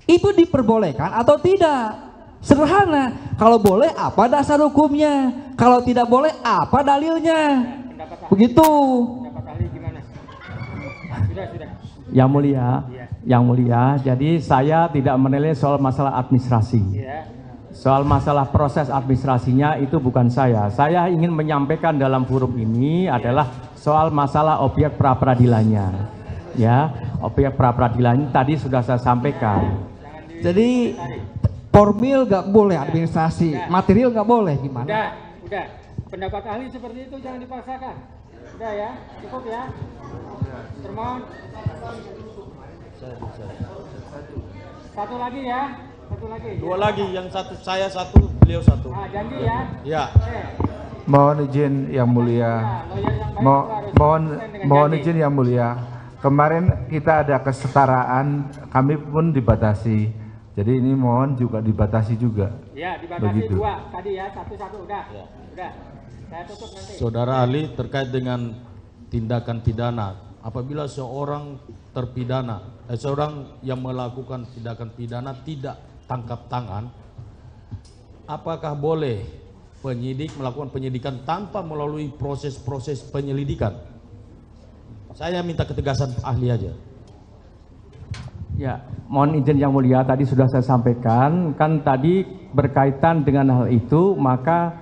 itu diperbolehkan atau tidak? Sederhana, kalau boleh apa dasar hukumnya, kalau tidak boleh apa dalilnya, begitu. Yang mulia, jadi saya tidak menilai soal masalah administrasi. Soal masalah proses administrasinya itu bukan saya. Saya ingin menyampaikan dalam forum ini adalah soal masalah objek pra peradilannya. Ya, objek pra peradilan tadi sudah saya sampaikan. Jadi formil nggak boleh administrasi, material nggak boleh, gimana? Udah. Pendapat ahli seperti itu jangan dipaksakan. Udah ya, cukup ya. Termohon. Satu lagi ya, satu lagi. 2 lagi, yang satu saya 1, beliau 1. Ah, janji ya. Ya. Mohon izin yang mulia. Mohon izin yang mulia. Kemarin kita ada kesetaraan, kami pun dibatasi. Jadi ini mohon juga dibatasi juga. Ya, dibatasi begitu. 2 tadi ya, 1-1 udah. Udah. Saya tutup nanti. Saudara ahli terkait dengan tindakan pidana. Apabila seorang terpidana, seorang yang melakukan tindakan pidana tidak tangkap tangan, apakah boleh penyidik melakukan penyidikan tanpa melalui proses-proses penyelidikan? Saya minta ketegasan ahli aja. Ya, mohon izin yang mulia, tadi sudah saya sampaikan, kan tadi berkaitan dengan hal itu, maka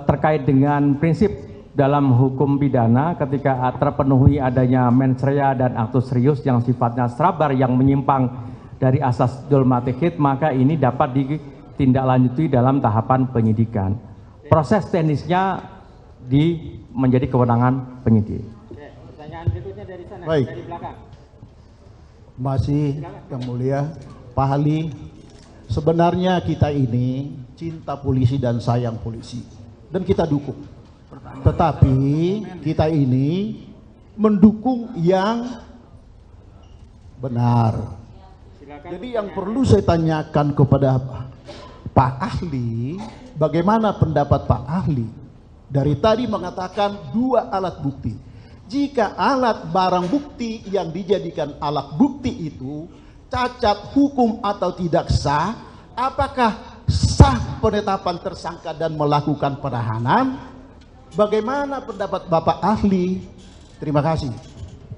terkait dengan prinsip dalam hukum pidana ketika terpenuhi adanya mens rea dan aktus serius yang sifatnya strabar yang menyimpang dari asas Dul Matikid, maka ini dapat ditindaklanjuti dalam tahapan penyidikan. Proses teknisnya menjadi kewenangan penyidik. Oke, pertanyaan berikutnya dari sana, Baik. dari belakang. Masih yang mulia, Pak Ahli, sebenarnya kita ini cinta polisi dan sayang polisi, dan kita dukung. Tetapi kita ini mendukung yang benar. Jadi yang perlu saya tanyakan kepada Pak Ahli, bagaimana pendapat Pak Ahli? Dari tadi mengatakan 2 alat bukti. Jika alat barang bukti yang dijadikan alat bukti itu cacat hukum atau tidak sah, apakah sah penetapan tersangka dan melakukan penahanan? Bagaimana pendapat Bapak Ahli? Terima kasih.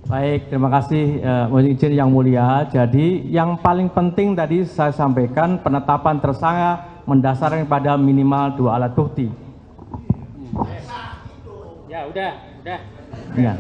Baik, terima kasih mohon izin yang mulia. Jadi yang paling penting tadi saya sampaikan, penetapan tersangka mendasarkan pada minimal 2 alat bukti. Ya udah. Ya.